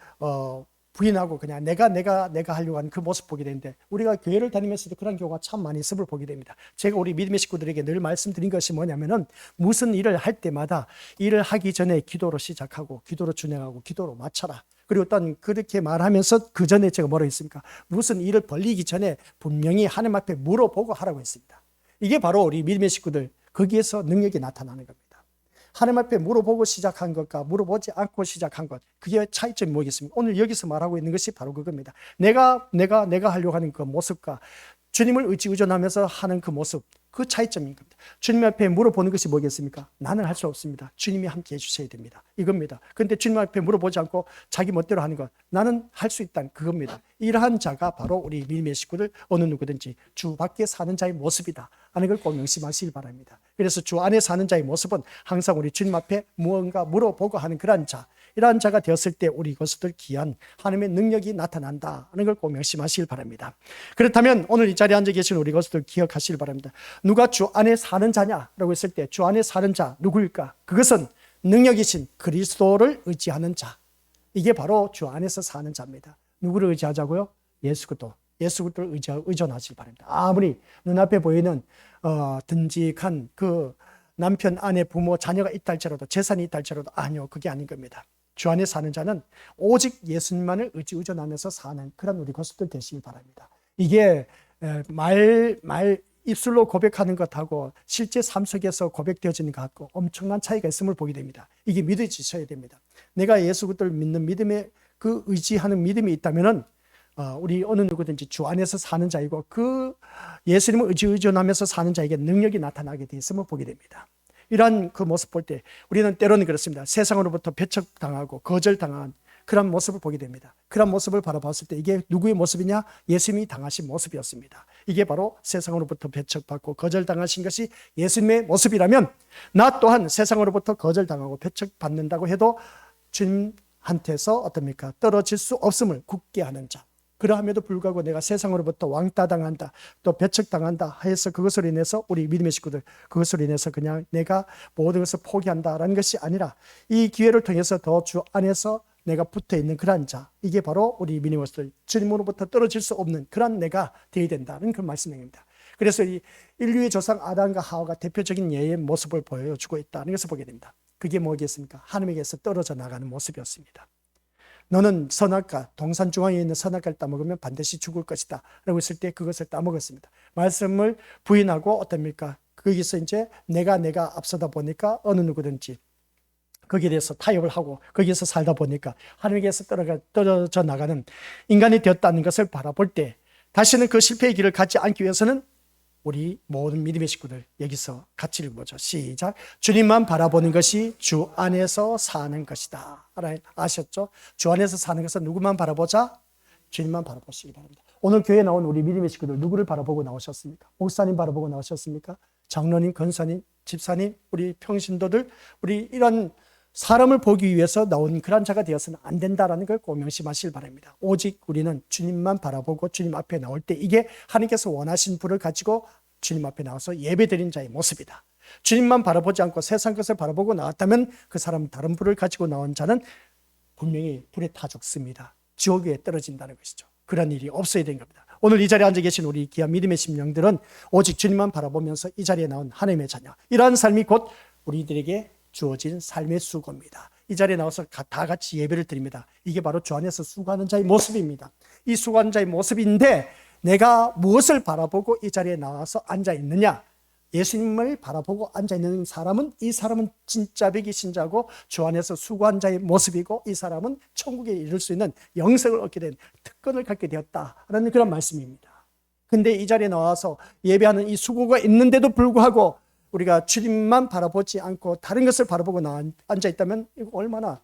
부인하고 그냥 내가 하려고 하는 그 모습 보게 되는데, 우리가 교회를 다니면서도 그런 경우가 참 많이 있음을 보게 됩니다. 제가 우리 믿음의 식구들에게 늘 말씀드린 것이 뭐냐면은, 무슨 일을 할 때마다 일을 하기 전에 기도로 시작하고, 기도로 준행하고, 기도로 마쳐라. 그리고 또 그렇게 말하면서 그 전에 제가 뭐라고 했습니까? 무슨 일을 벌리기 전에 분명히 하나님 앞에 물어보고 하라고 했습니다. 이게 바로 우리 믿음의 식구들, 거기에서 능력이 나타나는 겁니다. 하나님 앞에 물어보고 시작한 것과 물어보지 않고 시작한 것, 그게 차이점이 뭐겠습니까? 오늘 여기서 말하고 있는 것이 바로 그겁니다. 내가 하려고 하는 그 모습과 주님을 의지의존하면서 하는 그 모습, 그 차이점인 겁니다. 주님 앞에 물어보는 것이 뭐겠습니까? 나는 할 수 없습니다. 주님이 함께 해주셔야 됩니다. 이겁니다. 그런데 주님 앞에 물어보지 않고 자기 멋대로 하는 것, 나는 할 수 있다는 그겁니다. 이러한 자가 바로 우리 믿음의 식구들, 어느 누구든지 주 밖에 사는 자의 모습이다 하는 걸 꼭 명심하시길 바랍니다. 그래서 주 안에 사는 자의 모습은 항상 우리 주님 앞에 무언가 물어보고 하는 그러한 자, 이러한 자가 되었을 때 우리 것들 귀한 하나님의 능력이 나타난다는 걸 꼭 명심하시길 바랍니다. 그렇다면 오늘 이 자리에 앉아 계신 우리 것들 기억하시길 바랍니다. 누가 주 안에 사는 자냐라고 했을 때 주 안에 사는 자 누구일까? 그것은 능력이신 그리스도를 의지하는 자. 이게 바로 주 안에서 사는 자입니다. 누구를 의지하자고요? 예수 그리스도를 의존하시길 바랍니다. 아무리 눈앞에 보이는 든직한 그 남편, 아내, 부모, 자녀가 있다 할지라도, 재산이 있다 할지라도, 아니요, 그게 아닌 겁니다. 주 안에 사는 자는 오직 예수님만을 의존하면서 사는 그런 우리 것들 되시길 바랍니다. 이게 입술로 고백하는 것하고 실제 삶 속에서 고백되어지는 것하고 엄청난 차이가 있음을 보게 됩니다. 이게 믿어지셔야 됩니다. 내가 예수 그리스도를 믿는 믿음에 그 의지하는 믿음이 있다면은 우리 어느 누구든지 주 안에서 사는 자이고, 그 예수님을 의존하면서 사는 자에게 능력이 나타나게 되어 있음을 보게 됩니다. 이러한 그 모습 볼 때 우리는 때로는 그렇습니다. 세상으로부터 배척당하고 거절당한 그런 모습을 보게 됩니다. 그런 모습을 바라봤을 때 이게 누구의 모습이냐? 예수님이 당하신 모습이었습니다. 이게 바로 세상으로부터 배척받고 거절당하신 것이 예수님의 모습이라면, 나 또한 세상으로부터 거절당하고 배척받는다고 해도 주님한테서 어떻습니까? 떨어질 수 없음을 굳게 하는 자. 그러함에도 불구하고 내가 세상으로부터 왕따당한다, 또 배척당한다 해서 그것으로 인해서 우리 믿음의 식구들, 그것으로 인해서 그냥 내가 모든 것을 포기한다라는 것이 아니라, 이 기회를 통해서 더 주 안에서 내가 붙어있는 그런 자, 이게 바로 우리 믿음의 식구들, 주님으로부터 떨어질 수 없는 그런 내가 되어야 된다는 그런 말씀입니다. 그래서 이 인류의 조상 아담과 하와가 대표적인 예의 모습을 보여주고 있다는 것을 보게 됩니다. 그게 뭐겠습니까? 하나님에게서 떨어져 나가는 모습이었습니다. 너는 선악과, 동산 중앙에 있는 선악과를 따먹으면 반드시 죽을 것이다 라고 했을 때 그것을 따먹었습니다. 말씀을 부인하고 어떻습니까? 거기서 이제 내가 앞서다 보니까 어느 누구든지 거기에 대해서 타협을 하고 거기에서 살다 보니까 하나님께서 떨어져 나가는 인간이 되었다는 것을 바라볼 때, 다시는 그 실패의 길을 가지 않기 위해서는 우리 모든 믿음의 식구들 여기서 같이 읽어보죠. 시작. 주님만 바라보는 것이 주 안에서 사는 것이다. 아셨죠? 주 안에서 사는 것은 누구만 바라보자? 주님만 바라보시기 바랍니다. 오늘 교회에 나온 우리 믿음의 식구들 누구를 바라보고 나오셨습니까? 목사님 바라보고 나오셨습니까? 장로님, 권사님, 집사님, 우리 평신도들, 우리 이런 사람을 보기 위해서 나온 그런 자가 되어서는 안 된다라는 걸 꼭 명심하시길 바랍니다. 오직 우리는 주님만 바라보고 주님 앞에 나올 때, 이게 하나님께서 원하신 불을 가지고 주님 앞에 나와서 예배드린 자의 모습이다. 주님만 바라보지 않고 세상 것을 바라보고 나왔다면 그 사람은 다른 불을 가지고 나온 자는 분명히 불에 타 죽습니다. 지옥에 떨어진다는 것이죠. 그런 일이 없어야 되는 겁니다. 오늘 이 자리에 앉아 계신 우리 귀한 믿음의 심령들은 오직 주님만 바라보면서 이 자리에 나온 하나님의 자녀, 이러한 삶이 곧 우리들에게 주어진 삶의 수고입니다. 이 자리에 나와서 다 같이 예배를 드립니다. 이게 바로 주 안에서 수고하는 자의 모습입니다. 이 수고하는 자의 모습인데, 내가 무엇을 바라보고 이 자리에 나와서 앉아 있느냐? 예수님을 바라보고 앉아 있는 사람은, 이 사람은 진짜 백이 신자고 주 안에서 수고한 자의 모습이고, 이 사람은 천국에 이를 수 있는 영생을 얻게 된 특권을 갖게 되었다라는 그런 말씀입니다. 근데 이 자리에 나와서 예배하는 이 수고가 있는데도 불구하고 우리가 주님만 바라보지 않고 다른 것을 바라보고 앉아 있다면 이거 얼마나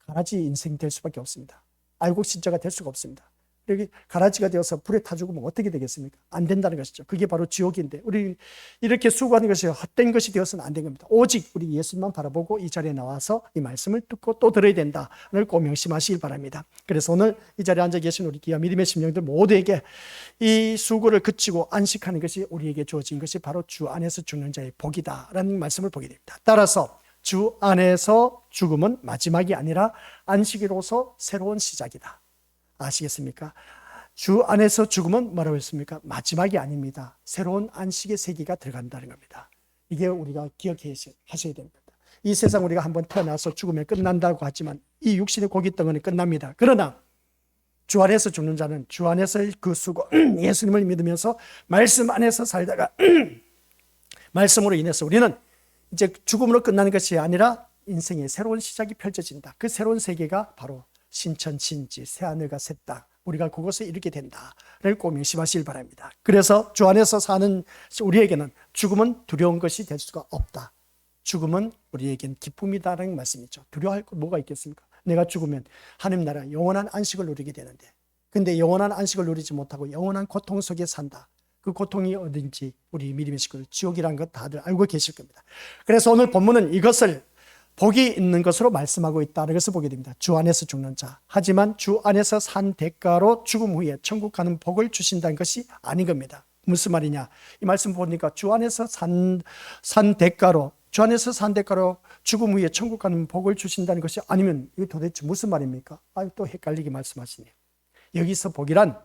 가라지 인생이 될 수밖에 없습니다. 알곡신자가 될 수가 없습니다. 여기 가라지가 되어서 불에 타 죽으면 어떻게 되겠습니까? 안 된다는 것이죠. 그게 바로 지옥인데, 우리 이렇게 수고하는 것이 헛된 것이 되어서는 안 된 겁니다. 오직 우리 예수님만 바라보고 이 자리에 나와서 이 말씀을 듣고 또 들어야 된다를 꼭 명심하시길 바랍니다. 그래서 오늘 이 자리에 앉아 계신 우리 귀한 믿음의 심령들 모두에게 이 수고를 그치고 안식하는 것이 우리에게 주어진 것이 바로 주 안에서 죽는 자의 복이다라는 말씀을 보게 됩니다. 따라서 주 안에서 죽음은 마지막이 아니라 안식이로서 새로운 시작이다. 아시겠습니까? 주 안에서 죽음은 뭐라고 했습니까? 마지막이 아닙니다. 새로운 안식의 세계가 들어간다는 겁니다. 이게 우리가 기억하셔야 됩니다. 이 세상 우리가 한번 태어나서 죽으면 끝난다고 하지만 이 육신의 고기 덩어리는 끝납니다. 그러나 주 안에서 죽는 자는 주 안에서의 그 수고, 예수님을 믿으면서 말씀 안에서 살다가 말씀으로 인해서 우리는 이제 죽음으로 끝나는 것이 아니라 인생의 새로운 시작이 펼쳐진다. 그 새로운 세계가 바로 신천 신지 새하늘과 새 땅, 우리가 그것에 이르게 된다를 꼭 명심하시길 바랍니다. 그래서 주 안에서 사는 우리에게는 죽음은 두려운 것이 될 수가 없다. 죽음은 우리에겐 기쁨이다라는 말씀이죠. 두려워할 것 뭐가 있겠습니까? 내가 죽으면 하나님 나라 영원한 안식을 누리게 되는데, 근데 영원한 안식을 누리지 못하고 영원한 고통 속에 산다. 그 고통이 어딘지 우리 믿음의 식구들, 지옥이라는 것 다들 알고 계실 겁니다. 그래서 오늘 본문은 이것을 복이 있는 것으로 말씀하고 있다는 것을 보게 됩니다. 주 안에서 죽는 자. 하지만 주 안에서 산 대가로 죽음 후에 천국 가는 복을 주신다는 것이 아닌 겁니다. 무슨 말이냐? 이 말씀 보니까 주 안에서 산 대가로, 주 안에서 산 대가로 죽음 후에 천국 가는 복을 주신다는 것이 아니면 이게 도대체 무슨 말입니까? 또 헷갈리게 말씀하시네요. 여기서 복이란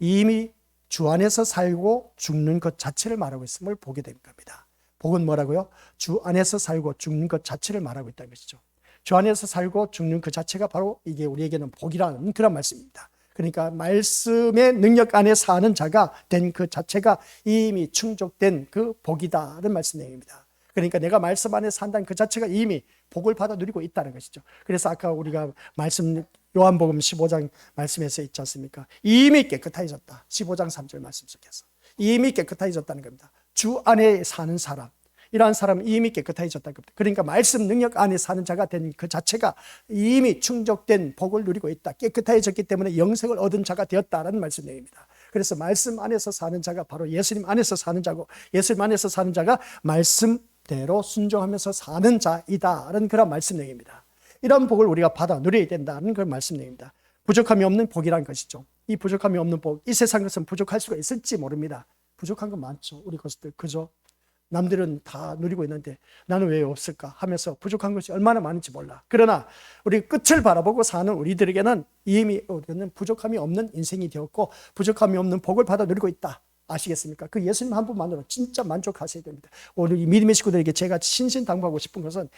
이미 주 안에서 살고 죽는 것 자체를 말하고 있음을 보게 된 겁니다. 복은 뭐라고요? 주 안에서 살고 죽는 것 자체를 말하고 있다는 것이죠. 주 안에서 살고 죽는 그 자체가 바로 이게 우리에게는 복이라는 그런 말씀입니다. 그러니까 말씀의 능력 안에 사는 자가 된 그 자체가 이미 충족된 그 복이다라는 말씀 내용입니다. 그러니까 내가 말씀 안에 산다는 그 자체가 이미 복을 받아 누리고 있다는 것이죠. 그래서 아까 우리가 말씀 요한복음 15장 말씀에서 있지 않습니까? 이미 깨끗해졌다. 15장 3절 말씀 속에서 이미 깨끗해졌다는 겁니다. 주 안에 사는 사람, 이러한 사람은 이미 깨끗해졌다는 겁니다. 그러니까 말씀 능력 안에 사는 자가 된 그 자체가 이미 충족된 복을 누리고 있다. 깨끗해졌기 때문에 영생을 얻은 자가 되었다라는 말씀 내용입니다. 그래서 말씀 안에서 사는 자가 바로 예수님 안에서 사는 자고, 예수님 안에서 사는 자가 말씀대로 순종하면서 사는 자이다라는 그런 말씀 내용입니다. 이런 복을 우리가 받아 누려야 된다는 그런 말씀 내용입니다. 부족함이 없는 복이라는 것이죠. 이 부족함이 없는 복, 이 세상 것은 부족할 수가 있을지 모릅니다. 부족한 건 많죠. 우리 것들 그죠? 남들은 다 누리고 있는데 나는 왜 없을까 하면서 부족한 것이 얼마나 많은지 몰라. 그러나 우리 끝을 바라보고 사는 우리들에게는 이미 우리는 부족함이 없는 인생이 되었고 부족함이 없는 복을 받아 누리고 있다. 아시겠습니까? 그 예수님 한 분만으로 진짜 만족하셔야 됩니다. 오늘 이 믿음의 식구들에게 제가 신신당부하고 싶은 것은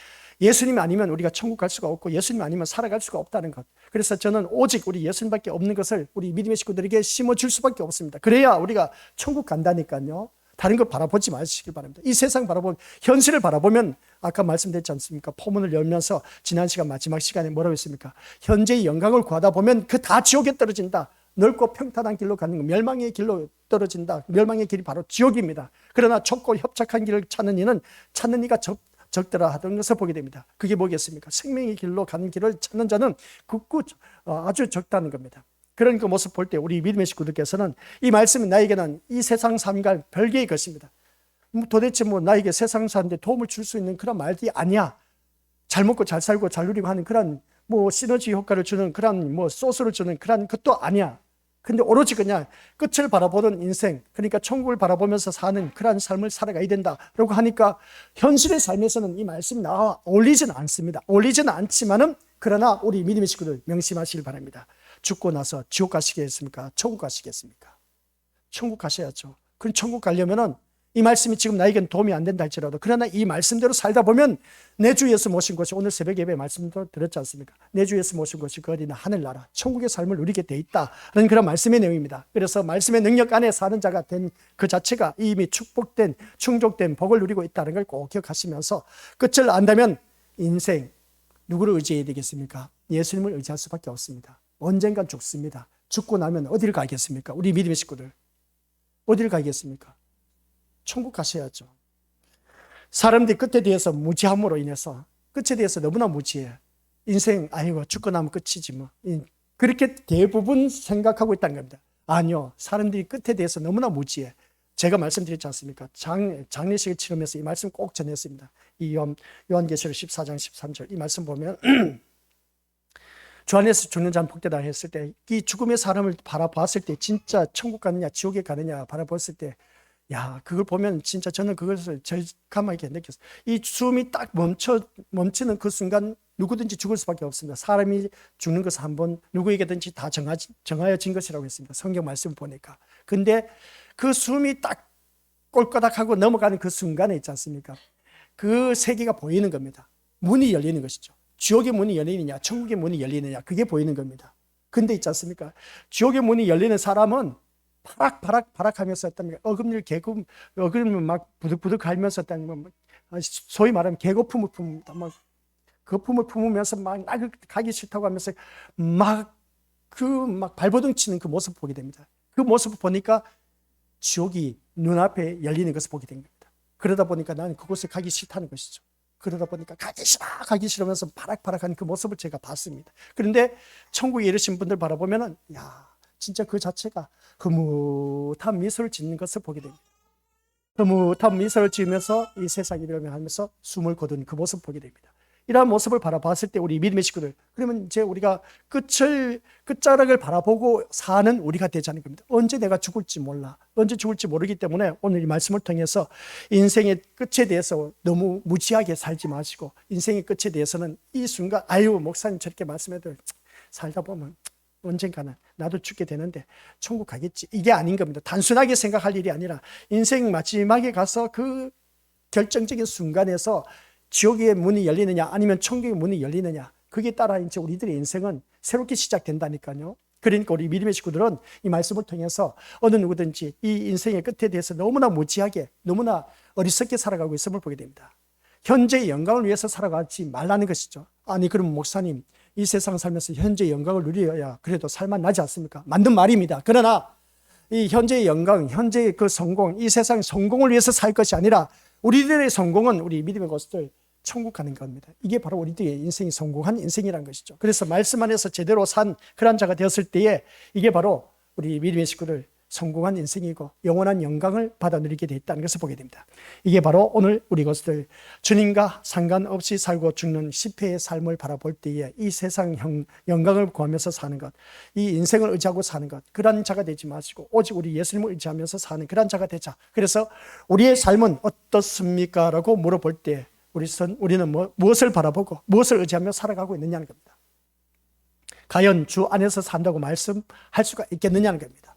예수님 아니면 우리가 천국 갈 수가 없고 예수님 아니면 살아갈 수가 없다는 것. 그래서 저는 오직 우리 예수님밖에 없는 것을 우리 믿음의 식구들에게 심어줄 수밖에 없습니다. 그래야 우리가 천국 간다니까요. 다른 걸 바라보지 마시길 바랍니다. 이 세상 바라보면, 현실을 바라보면 아까 말씀드렸지 않습니까? 포문을 열면서 지난 시간 마지막 시간에 뭐라고 했습니까? 현재의 영광을 구하다 보면 그 다 지옥에 떨어진다. 넓고 평탄한 길로 가는 거, 멸망의 길로 떨어진다. 멸망의 길이 바로 지옥입니다. 그러나 좁고 협착한 길을 찾는 이는 찾는 이가 적더라 하던 것을 보게 됩니다. 그게 뭐겠습니까? 생명의 길로 가는 길을 찾는 자는 아주 적다는 겁니다. 그런 그 모습 볼 때 우리 믿음의 식구들께서는 이 말씀이 나에게는 이 세상 삶과 별개의 것입니다. 도대체 나에게 세상 사는데 도움을 줄 수 있는 그런 말이 아니야. 잘 먹고 잘 살고 잘 누리고 하는 그런 시너지 효과를 주는 그런 소스를 주는 그런 것도 아니야. 근데 오로지 그냥 끝을 바라보는 인생, 그러니까 천국을 바라보면서 사는 그런 삶을 살아가야 된다라고 하니까 현실의 삶에서는 이 말씀이 나와 어울리지는 않습니다. 어울리지는 않지만은 그러나 우리 믿음의 식구들 명심하시길 바랍니다. 죽고 나서 지옥 가시겠습니까? 천국 가시겠습니까? 천국 가셔야죠. 그럼 천국 가려면은 이 말씀이 지금 나에겐 도움이 안 된다 할지라도 그러나 이 말씀대로 살다 보면 내 주 예수 모신 것이 오늘 새벽 예배 말씀도 들었지 않습니까? 내 주 예수 모신 것이 그 어린 하늘나라 천국의 삶을 누리게 돼 있다는 그런 말씀의 내용입니다. 그래서 말씀의 능력 안에 사는 자가 된 그 자체가 이미 축복된 충족된 복을 누리고 있다는 걸 꼭 기억하시면서 끝을 안다면 인생 누구를 의지해야 되겠습니까? 예수님을 의지할 수밖에 없습니다. 언젠간 죽습니다. 죽고 나면 어디를 가겠습니까? 우리 믿음의 식구들 어디를 가겠습니까? 천국 가셔야죠. 사람들이 끝에 대해서 무지함으로 인해서 끝에 대해서 너무나 무지해. 인생 아이고 죽고 나면 끝이지 뭐. 그렇게 대부분 생각하고 있다는 겁니다. 아니요. 사람들이 끝에 대해서 너무나 무지해. 제가 말씀드렸지 않습니까? 장례식을 치르면서 이 말씀 꼭 전했습니다. 이 요한계시록 14장 13절 이 말씀 보면 주 안에서 죽는 자는 복되다 했을 때 이 죽음의 사람을 바라봤을 때 진짜 천국 가느냐 지옥에 가느냐 바라봤을 때 야, 그걸 보면 진짜 저는 그것을 절감하게 느꼈어요. 이 숨이 딱 멈추는 그 순간 누구든지 죽을 수밖에 없습니다. 사람이 죽는 것은 한번 누구에게든지 다 정하여진 것이라고 했습니다. 성경 말씀을 보니까. 근데 그 숨이 딱 꼴까닥하고 넘어가는 그 순간에 있지 않습니까? 그 세계가 보이는 겁니다. 문이 열리는 것이죠. 지옥의 문이 열리느냐, 천국의 문이 열리느냐, 그게 보이는 겁니다. 근데 있지 않습니까? 지옥의 문이 열리는 사람은 바락 하면서 했답니까? 어금니를 개금, 어금니를 막 부득부득 갈면서 했다는 소위 말하면 개거품을 품습니다. 막 거품을 품으면서 막 가기 싫다고 하면서 막 발버둥 치는 그 모습을 보게 됩니다. 그 모습을 보니까 지옥이 눈앞에 열리는 것을 보게 된 겁니다. 그러다 보니까 나는 그곳에 가기 싫다는 것이죠. 그러다 보니까 가기 싫으면서 바락바락한 그 모습을 제가 봤습니다. 그런데 천국에 이르신 분들 바라보면은, 야, 진짜 그 자체가 흐뭇한 미소를 짓는 것을 보게 됩니다. 흐뭇한 미소를 지으면서 이 세상이 변하면서 숨을 거둔 그 모습을 보게 됩니다. 이러한 모습을 바라봤을 때 우리 믿음의 식구들, 그러면 이제 우리가 끝자락을 바라보고 사는 우리가 되자는 겁니다. 언제 내가 죽을지 몰라. 언제 죽을지 모르기 때문에 오늘 이 말씀을 통해서 인생의 끝에 대해서 너무 무지하게 살지 마시고, 인생의 끝에 대해서는 이 순간, 아유, 목사님 저렇게 말씀해도 살다 보면 언젠가는 나도 죽게 되는데 천국 가겠지. 이게 아닌 겁니다. 단순하게 생각할 일이 아니라 인생 마지막에 가서 그 결정적인 순간에서 지옥의 문이 열리느냐 아니면 천국의 문이 열리느냐, 그게 따라 이제 우리들의 인생은 새롭게 시작된다니까요. 그러니까 우리 믿음의 식구들은 이 말씀을 통해서 어느 누구든지 이 인생의 끝에 대해서 너무나 무지하게, 너무나 어리석게 살아가고 있음을 보게 됩니다. 현재의 영광을 위해서 살아가지 말라는 것이죠. 아니, 그럼 목사님, 이 세상 살면서 현재의 영광을 누려야 그래도 살만 나지 않습니까? 맞는 말입니다. 그러나 이 현재의 영광, 현재의 그 성공, 이 세상 성공을 위해서 살 것이 아니라 우리들의 성공은, 우리 믿음의 것들 천국 가는 겁니다. 이게 바로 우리들의 인생이 성공한 인생이라는 것이죠. 그래서 말씀 안에서 제대로 산 그런 자가 되었을 때에 이게 바로 우리 믿음의 식구들 성공한 인생이고 영원한 영광을 받아 누리게 돼 있다는 것을 보게 됩니다. 이게 바로 오늘 우리 것들 주님과 상관없이 살고 죽는 10회의 삶을 바라볼 때에 이 세상 영광을 구하면서 사는 것, 이 인생을 의지하고 사는 것, 그런 자가 되지 마시고 오직 우리 예수님을 의지하면서 사는 그런 자가 되자. 그래서 우리의 삶은 어떻습니까? 라고 물어볼 때 우리는 무엇을 바라보고 무엇을 의지하며 살아가고 있느냐는 겁니다. 과연 주 안에서 산다고 말씀할 수가 있겠느냐는 겁니다.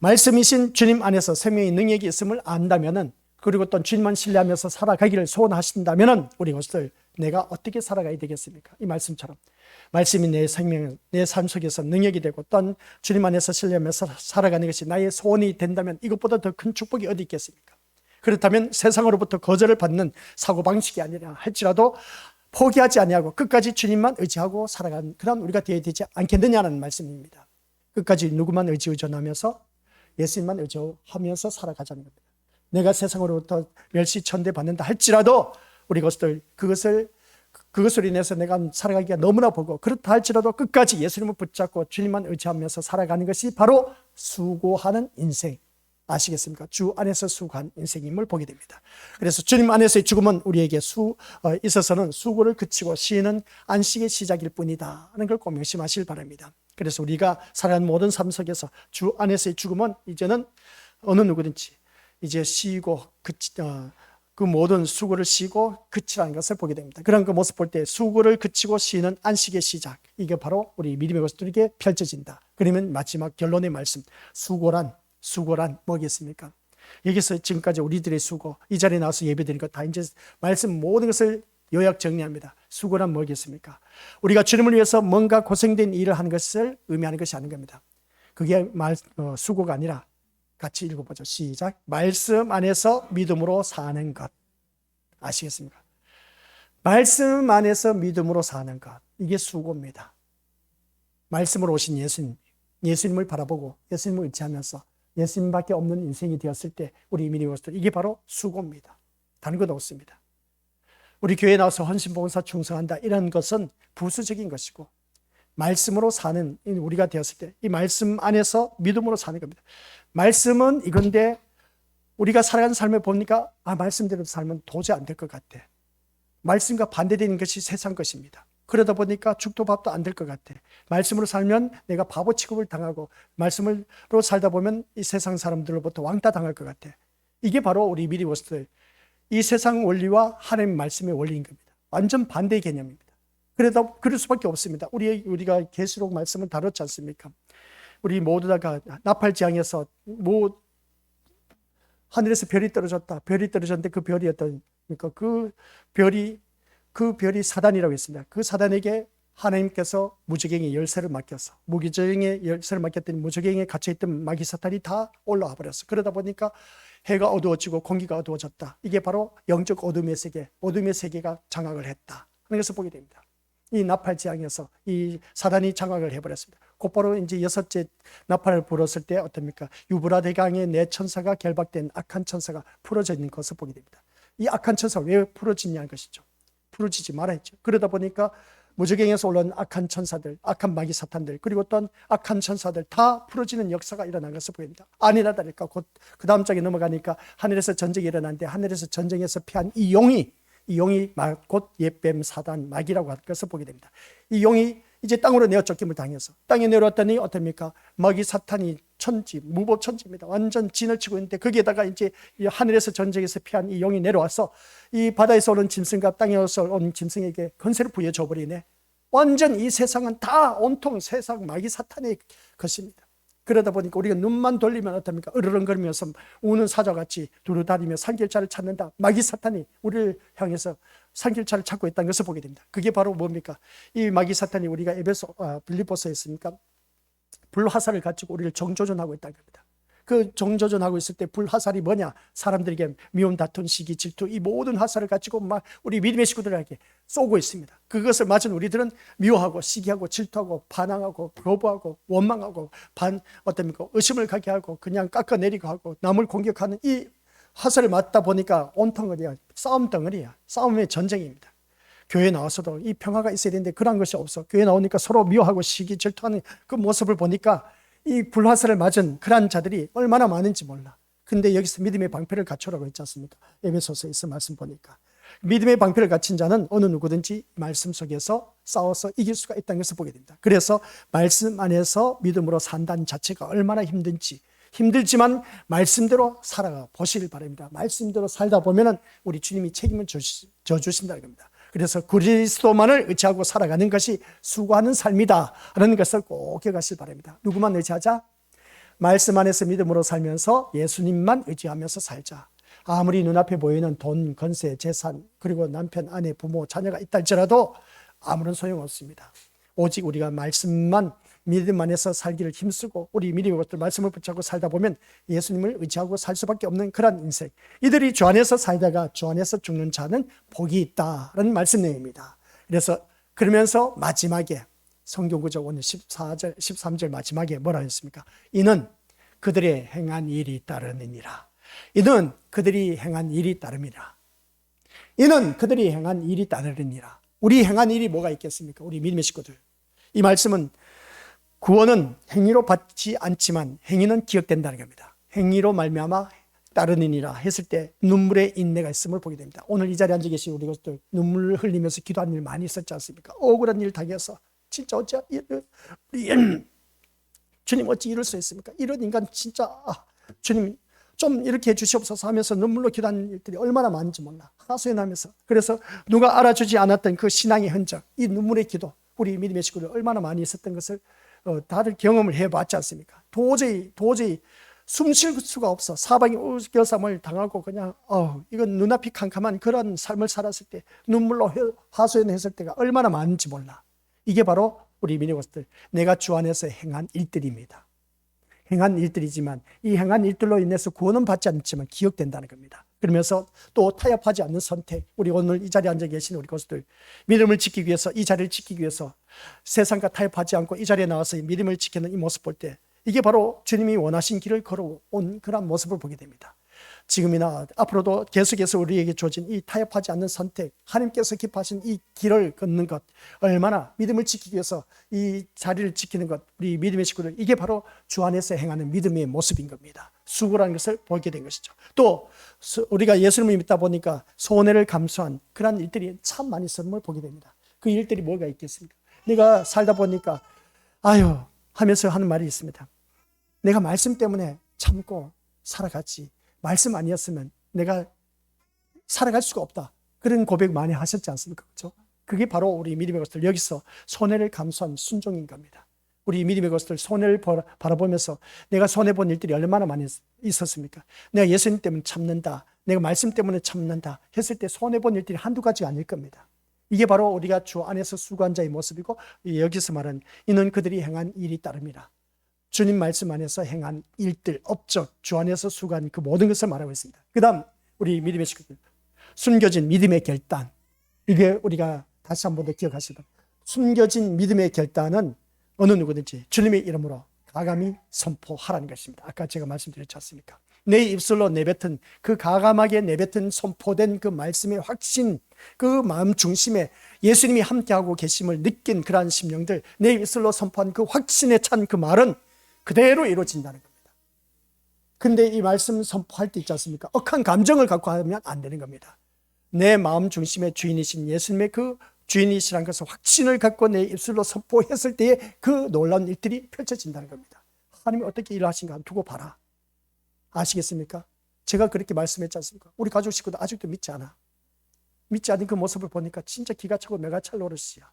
말씀이신 주님 안에서 생명의 능력이 있음을 안다면은, 그리고 또 주님만 신뢰하면서 살아가기를 소원하신다면은 우리 것들 내가 어떻게 살아가야 되겠습니까? 이 말씀처럼 말씀이 내 생명, 내 삶 속에서 능력이 되고 또 주님 안에서 신뢰하면서 살아가는 것이 나의 소원이 된다면 이것보다 더 큰 축복이 어디 있겠습니까? 그렇다면 세상으로부터 거절을 받는 사고방식이 아니라 할지라도 포기하지 아니하고 끝까지 주님만 의지하고 살아가는 그런 우리가 되어야 되지 않겠느냐는 말씀입니다. 끝까지 누구만 의존하면서 예수님만 의존하면서 살아가자는 겁니다. 내가 세상으로부터 멸시천대 받는다 할지라도 우리 그것을 인해서 내가 살아가기가 너무나 보고, 그렇다 할지라도 끝까지 예수님을 붙잡고 주님만 의지하면서 살아가는 것이 바로 수고하는 인생, 아시겠습니까? 주 안에서 수고한 인생임을 보게 됩니다. 그래서 주님 안에서의 죽음은 우리에게 있어서는 수고를 그치고 쉬는 안식의 시작일 뿐이다 하는 걸 꼭 명심하시길 바랍니다. 그래서 우리가 살아가는 모든 삶 속에서 주 안에서의 죽음은 이제는 어느 누구든지 이제 쉬고 그 모든 수고를 쉬고 그치라는 것을 보게 됩니다. 그런 그 모습 볼 때 수고를 그치고 쉬는 안식의 시작, 이게 바로 우리 믿음의 것들에게 펼쳐진다. 그러면 마지막 결론의 말씀, 수고란 뭐겠습니까? 여기서 지금까지 우리들의 수고, 이 자리에 나와서 예배드린 것 다 이제 말씀 모든 것을 요약 정리합니다. 수고란 뭐겠습니까? 우리가 주님을 위해서 뭔가 고생된 일을 하는 것을 의미하는 것이 아닌 겁니다. 그게 수고가 아니라, 같이 읽어보죠. 시작. 말씀 안에서 믿음으로 사는 것. 아시겠습니까? 말씀 안에서 믿음으로 사는 것, 이게 수고입니다. 말씀으로 오신 예수님을 바라보고 예수님을 의지하면서 예수님밖에 없는 인생이 되었을 때 우리 믿음의 것들, 이게 바로 수고입니다. 다른 것 없습니다. 우리 교회에 나와서 헌신봉사 충성한다, 이런 것은 부수적인 것이고, 말씀으로 사는 우리가 되었을 때 이 말씀 안에서 믿음으로 사는 겁니다. 말씀은 이건데 우리가 살아가는 삶을 보니까 말씀대로 살면 도저히 안 될 것 같아. 말씀과 반대되는 것이 세상 것입니다. 그러다 보니까 죽도 밥도 안 될 것 같아. 말씀으로 살면 내가 바보 취급을 당하고, 말씀으로 살다 보면 이 세상 사람들로부터 왕따 당할 것 같아. 이게 바로 우리 미리워스들, 이 세상 원리와 하나님 말씀의 원리인 겁니다. 완전 반대의 개념입니다. 그럴 수밖에 없습니다. 우리가 계시록 말씀을 다뤘지 않습니까? 우리 모두 다가 나팔지향에서 하늘에서 별이 떨어졌다. 별이 떨어졌는데 그 별이 그러니까 그 별이 사단이라고 했습니다. 그 사단에게 하나님께서 무저갱의 열쇠를 맡겨서 무저갱의 열쇠를 맡겼더니 무저갱에 갇혀있던 마귀 사탄이 다 올라와 버렸어. 그러다 보니까 해가 어두워지고 공기가 어두워졌다. 이게 바로 영적 어둠의 세계가 장악을 했다 하는 것을 보게 됩니다. 이 나팔지향에서 이 사단이 장악을 해버렸습니다. 곧바로 이제 여섯째 나팔을 불었을 때 어떻습니까? 유브라데강에 네 천사가 결박된 악한 천사가 풀어져 있는 것을 보게 됩니다. 이 악한 천사가 왜 풀어지냐는 것이죠. 풀어지지 말아야죠. 그러다 보니까 무저갱에서 올라온 악한 천사들, 악한 마귀 사탄들, 그리고 또한 악한 천사들 다 풀어지는 역사가 일어난 것을 보입니다. 아니라 다를까 곧 그 다음 장에 넘어가니까 하늘에서 전쟁이 일어났는데 하늘에서 전쟁에서 피한 이 용이 곧 옛뱀 사단 마귀라고 할 것을 보게 됩니다. 이 용이 이제 땅으로 내어 쫓김을 당해서 땅에 내려왔더니 어떻습니까? 마귀 사탄이 무법천지입니다. 완전 진을 치고 있는데 거기에다가 이제 이 하늘에서 전쟁에서 피한 이 용이 내려와서 이 바다에서 오는 짐승과 땅에서 오는 짐승에게 권세를 부여줘 버리네. 완전 이 세상은 다 온통 세상 마귀 사탄의 것입니다. 그러다 보니까 우리가 눈만 돌리면 어떻습니까? 으르렁거리면서 우는 사자같이 두루다니며 산길차를 찾는다. 마귀 사탄이 우리를 향해서 산길차를 찾고 있다는 것을 보게 됩니다. 그게 바로 뭡니까? 이 마귀 사탄이 우리가 빌립보서에 있으니까 불화살을 가지고 우리를 정조준하고 있다는 겁니다. 그 정조준하고 있을 때 불화살이 뭐냐? 사람들에게 미움, 다툼, 시기, 질투 이 모든 화살을 가지고 막 우리 믿음의 식구들에게 쏘고 있습니다. 그것을 맞은 우리들은 미워하고 시기하고 질투하고 반항하고 거부하고 원망하고 어떻습니까? 의심을 갖게 하고 그냥 깎아내리고 하고 남을 공격하는 이 화살을 맞다 보니까 온덩어리야. 싸움 덩어리야. 싸움의 전쟁입니다. 교회에 나와서도 이 평화가 있어야 되는데 그런 것이 없어. 교회에 나오니까 서로 미워하고 시기 질투하는 그 모습을 보니까 이 불화살을 맞은 그런 자들이 얼마나 많은지 몰라. 근데 여기서 믿음의 방패를 갖추라고 했지 않습니까? 에베소서에서 말씀 보니까 믿음의 방패를 갖춘 자는 어느 누구든지 말씀 속에서 싸워서 이길 수가 있다는 것을 보게 됩니다. 그래서 말씀 안에서 믿음으로 산다는 자체가 얼마나 힘들지만 말씀대로 살아가 보시길 바랍니다. 말씀대로 살다 보면 우리 주님이 책임을 져주신다는 겁니다. 그래서 그리스도만을 의지하고 살아가는 것이 수고하는 삶이다 라는 것을 꼭 기억하시길 바랍니다. 누구만 의지하자? 말씀 안에서 믿음으로 살면서 예수님만 의지하면서 살자. 아무리 눈앞에 보이는 돈, 건세, 재산, 그리고 남편, 아내, 부모, 자녀가 있다 할지라도 아무런 소용없습니다. 오직 우리가 말씀만 믿음 안에서 살기를 힘쓰고 우리 믿음의 것들 말씀을 붙잡고 살다 보면 예수님을 의지하고 살 수밖에 없는 그런 인생. 이들이 주 안에서 살다가 주 안에서 죽는 자는 복이 있다라는 말씀 내용입니다. 그러면서 마지막에 성경구절 오늘 14절, 13절 마지막에 뭐라 했습니까? 이는 그들의 행한 일이 따르느니라. 이는 그들이 행한 일이 따름이라. 이는 그들이 행한 일이 따르느니라. 우리 행한 일이 뭐가 있겠습니까? 우리 믿음의 식구들. 이 말씀은 구원은 행위로 받지 않지만 행위는 기억된다는 겁니다. 행위로 말미암아 따르느니라 했을 때 눈물의 인내가 있음을 보게 됩니다. 오늘 이 자리에 앉아 계신 우리 것들 눈물을 흘리면서 기도하는 일 많이 있었지 않습니까? 억울한 일 당해서 진짜 주님 어찌 이럴 수 있습니까? 이런 인간 진짜 주님 좀 이렇게 해주시옵소서 하면서 눈물로 기도하는 일들이 얼마나 많은지 몰라. 하소연하면서. 그래서 누가 알아주지 않았던 그 신앙의 흔적, 이 눈물의 기도, 우리 믿음의 식구들 얼마나 많이 있었던 것을 다들 경험을 해봤지 않습니까? 도저히 숨 쉴 수가 없어. 사방이 우겨쌈을 당하고 그냥 이건 눈앞이 캄캄한 그런 삶을 살았을 때 눈물로 하소연했을 때가 얼마나 많은지 몰라. 이게 바로 우리 믿음의 것들, 내가 주 안에서 행한 일들입니다. 행한 일들이지만 이 행한 일들로 인해서 구원은 받지 않지만 기억된다는 겁니다. 그러면서 또 타협하지 않는 선택, 우리 오늘 이 자리에 앉아 계신 우리 것들 믿음을 지키기 위해서, 이 자리를 지키기 위해서 세상과 타협하지 않고 이 자리에 나와서 믿음을 지키는 이 모습 볼 때 이게 바로 주님이 원하신 길을 걸어온 그런 모습을 보게 됩니다. 지금이나 앞으로도 계속해서 우리에게 주어진 이 타협하지 않는 선택, 하나님께서 기뻐하신 이 길을 걷는 것, 얼마나 믿음을 지키기 위해서 이 자리를 지키는 것, 우리 믿음의 식구들, 이게 바로 주 안에서 행하는 믿음의 모습인 겁니다. 수고라는 것을 보게 된 것이죠. 또 우리가 예수님을 믿다 보니까 손해를 감수한 그런 일들이 참 많이 있었는 걸 보게 됩니다. 그 일들이 뭐가 있겠습니까? 내가 살다 보니까 아유 하면서 하는 말이 있습니다. 내가 말씀 때문에 참고 살아갔지, 말씀 아니었으면 내가 살아갈 수가 없다. 그런 고백 많이 하셨지 않습니까? 그렇죠? 그게 바로 우리 믿음의 것들, 여기서 손해를 감수한 순종인 겁니다. 우리 믿음의 것들 손해를 바라보면서 내가 손해본 일들이 얼마나 많이 있었습니까? 내가 예수님 때문에 참는다, 내가 말씀 때문에 참는다 했을 때 손해본 일들이 한두 가지가 아닐 겁니다. 이게 바로 우리가 주 안에서 수고한 자의 모습이고, 여기서 말하는 이는 그들이 행한 일이 따릅니다. 주님 말씀 안에서 행한 일들, 업적, 주 안에서 수고한 그 모든 것을 말하고 있습니다. 그 다음 우리 믿음의 식구들, 숨겨진 믿음의 결단, 이게 우리가 다시 한 번 더 기억하시기 바랍니다. 숨겨진 믿음의 결단은 어느 누구든지 주님의 이름으로 가감히 선포하라는 것입니다. 아까 제가 말씀드렸지 않습니까? 내 입술로 내뱉은, 그 가감하게 내뱉은 선포된 그 말씀의 확신, 그 마음 중심에 예수님이 함께하고 계심을 느낀 그러한 심령들, 내 입술로 선포한 그 확신에 찬 그 말은 그대로 이루어진다는 겁니다. 근데 이 말씀 선포할 때 있지 않습니까? 억한 감정을 갖고 하면 안 되는 겁니다. 내 마음 중심의 주인이신 예수님의 그 주인이시라는 것을 확신을 갖고 내 입술로 선포했을 때에 그 놀라운 일들이 펼쳐진다는 겁니다. 하나님이 어떻게 일하신가 두고 봐라. 아시겠습니까? 제가 그렇게 말씀했지 않습니까? 우리 가족 식구도 아직도 믿지 않아. 믿지 않은 그 모습을 보니까 진짜 기가 차고 매가 찰 노릇이야.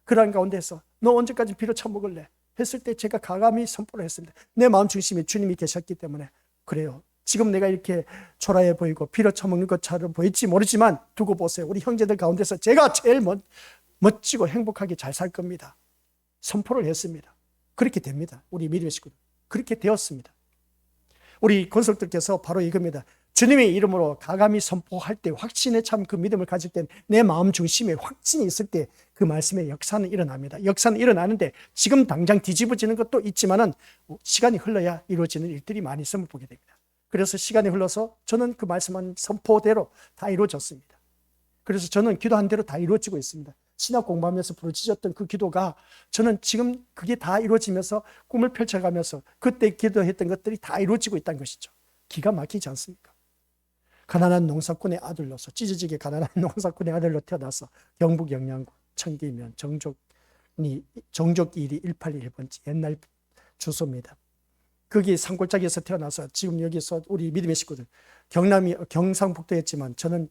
그러한 가운데서 너 언제까지 비료 처먹을래? 했을 때 제가 가감히 선포를 했습니다. 내 마음 중심에 주님이 계셨기 때문에 그래요. 지금 내가 이렇게 초라해 보이고 비료 처먹는 것처럼 보일지 모르지만 두고 보세요. 우리 형제들 가운데서 제가 제일 멋지고 행복하게 잘 살 겁니다. 선포를 했습니다. 그렇게 됩니다. 우리 믿음의 식구들. 그렇게 되었습니다. 우리 권속들께서 바로 이겁니다. 주님의 이름으로 가감히 선포할 때 확신에 참 그 믿음을 가질 때 내 마음 중심에 확신이 있을 때 그 말씀의 역사는 일어납니다. 역사는 일어나는데 지금 당장 뒤집어지는 것도 있지만은 시간이 흘러야 이루어지는 일들이 많이 있음을 보게 됩니다. 그래서 시간이 흘러서 저는 그 말씀한 선포대로 다 이루어졌습니다. 그래서 저는 기도한 대로 다 이루어지고 있습니다. 신학 공부하면서 부르짖었던 그 기도가 저는 지금 그게 다 이루어지면서 꿈을 펼쳐가면서 그때 기도했던 것들이 다 이루어지고 있다는 것이죠. 기가 막히지 않습니까? 가난한 농사꾼의 아들로서, 찢어지게 가난한 농사꾼의 아들로 태어나서 경북 영양군 청기면 정족 1이 181번지 옛날 주소입니다. 거기 산골짜기에서 태어나서 지금 여기서 우리 믿음의 식구들, 경상북도였지만 저는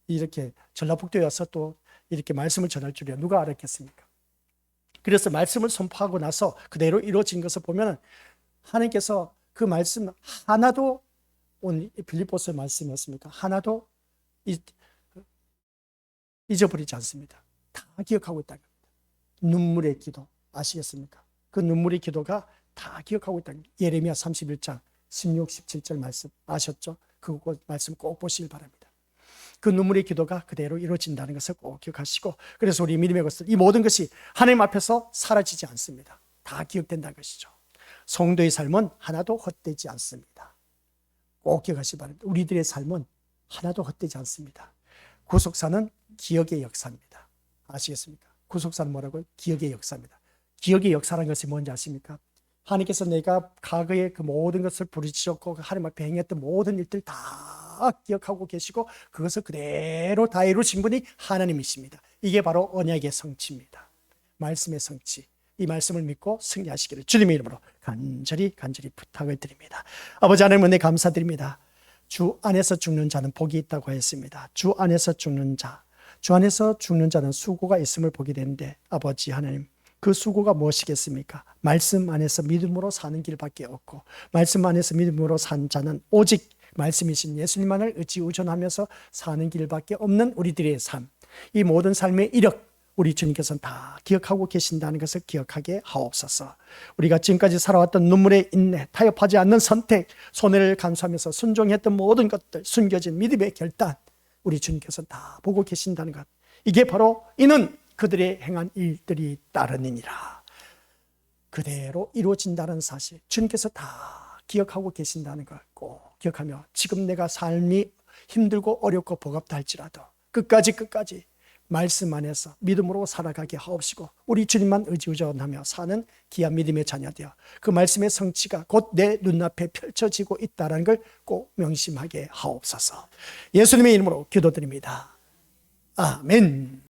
이렇게 전라북도에 와서 또 이렇게 말씀을 전할 줄이야 누가 알았겠습니까? 그래서 말씀을 선포하고 나서 그대로 이루어진 것을 보면 하나님께서 그 말씀 하나도, 오늘 빌립보서 말씀이었습니까? 하나도 잊어버리지 않습니다. 다 기억하고 있다는 겁니다. 눈물의 기도 아시겠습니까? 그 눈물의 기도가 다 기억하고 있다는 겁니다. 예레미야 31장 16, 17절 말씀 아셨죠? 그 말씀 꼭 보시길 바랍니다. 그 눈물의 기도가 그대로 이루어진다는 것을 꼭 기억하시고, 그래서 우리 믿음의 것들, 이 모든 것이 하나님 앞에서 사라지지 않습니다. 다 기억된다는 것이죠. 성도의 삶은 하나도 헛되지 않습니다. 꼭 기억하시기 바랍니다. 우리들의 삶은 하나도 헛되지 않습니다. 구속사는 기억의 역사입니다. 아시겠습니까? 구속사는 뭐라고요? 기억의 역사입니다. 기억의 역사라는 것이 뭔지 아십니까? 하나님께서 내가 과거에 그 모든 것을 부르짖었고 하나님 앞에 행했던 모든 일들 다 기억하고 계시고 그것을 그대로 다 이루신 분이 하나님이십니다. 이게 바로 언약의 성취입니다. 말씀의 성취. 이 말씀을 믿고 승리하시기를 주님의 이름으로 간절히 부탁을 드립니다. 아버지 하나님 은혜 감사드립니다. 주 안에서 죽는 자는 복이 있다고 했습니다. 주 안에서 죽는 자는 수고가 있음을 보게 되는데 아버지 하나님, 그 수고가 무엇이겠습니까? 말씀 안에서 믿음으로 사는 길밖에 없고, 말씀 안에서 믿음으로 산 자는 오직 말씀이신 예수님만을 의지의존하면서 사는 길밖에 없는 우리들의 삶, 이 모든 삶의 이력 우리 주님께서는 다 기억하고 계신다는 것을 기억하게 하옵소서. 우리가 지금까지 살아왔던 눈물의 인내, 타협하지 않는 선택, 손해를 감수하면서 순종했던 모든 것들, 숨겨진 믿음의 결단, 우리 주님께서는 다 보고 계신다는 것, 이게 바로 이는 그들의 행한 일들이 따르니라. 그대로 이루어진다는 사실, 주님께서 다 기억하고 계신다는 걸 꼭 기억하며 지금 내가 삶이 힘들고 어렵고 버겁다 할지라도 끝까지 말씀 안에서 믿음으로 살아가게 하옵시고 우리 주님만 의지의존하며 사는 귀한 믿음의 자녀 되어 그 말씀의 성취가 곧 내 눈앞에 펼쳐지고 있다는 걸 꼭 명심하게 하옵소서. 예수님의 이름으로 기도드립니다. 아멘.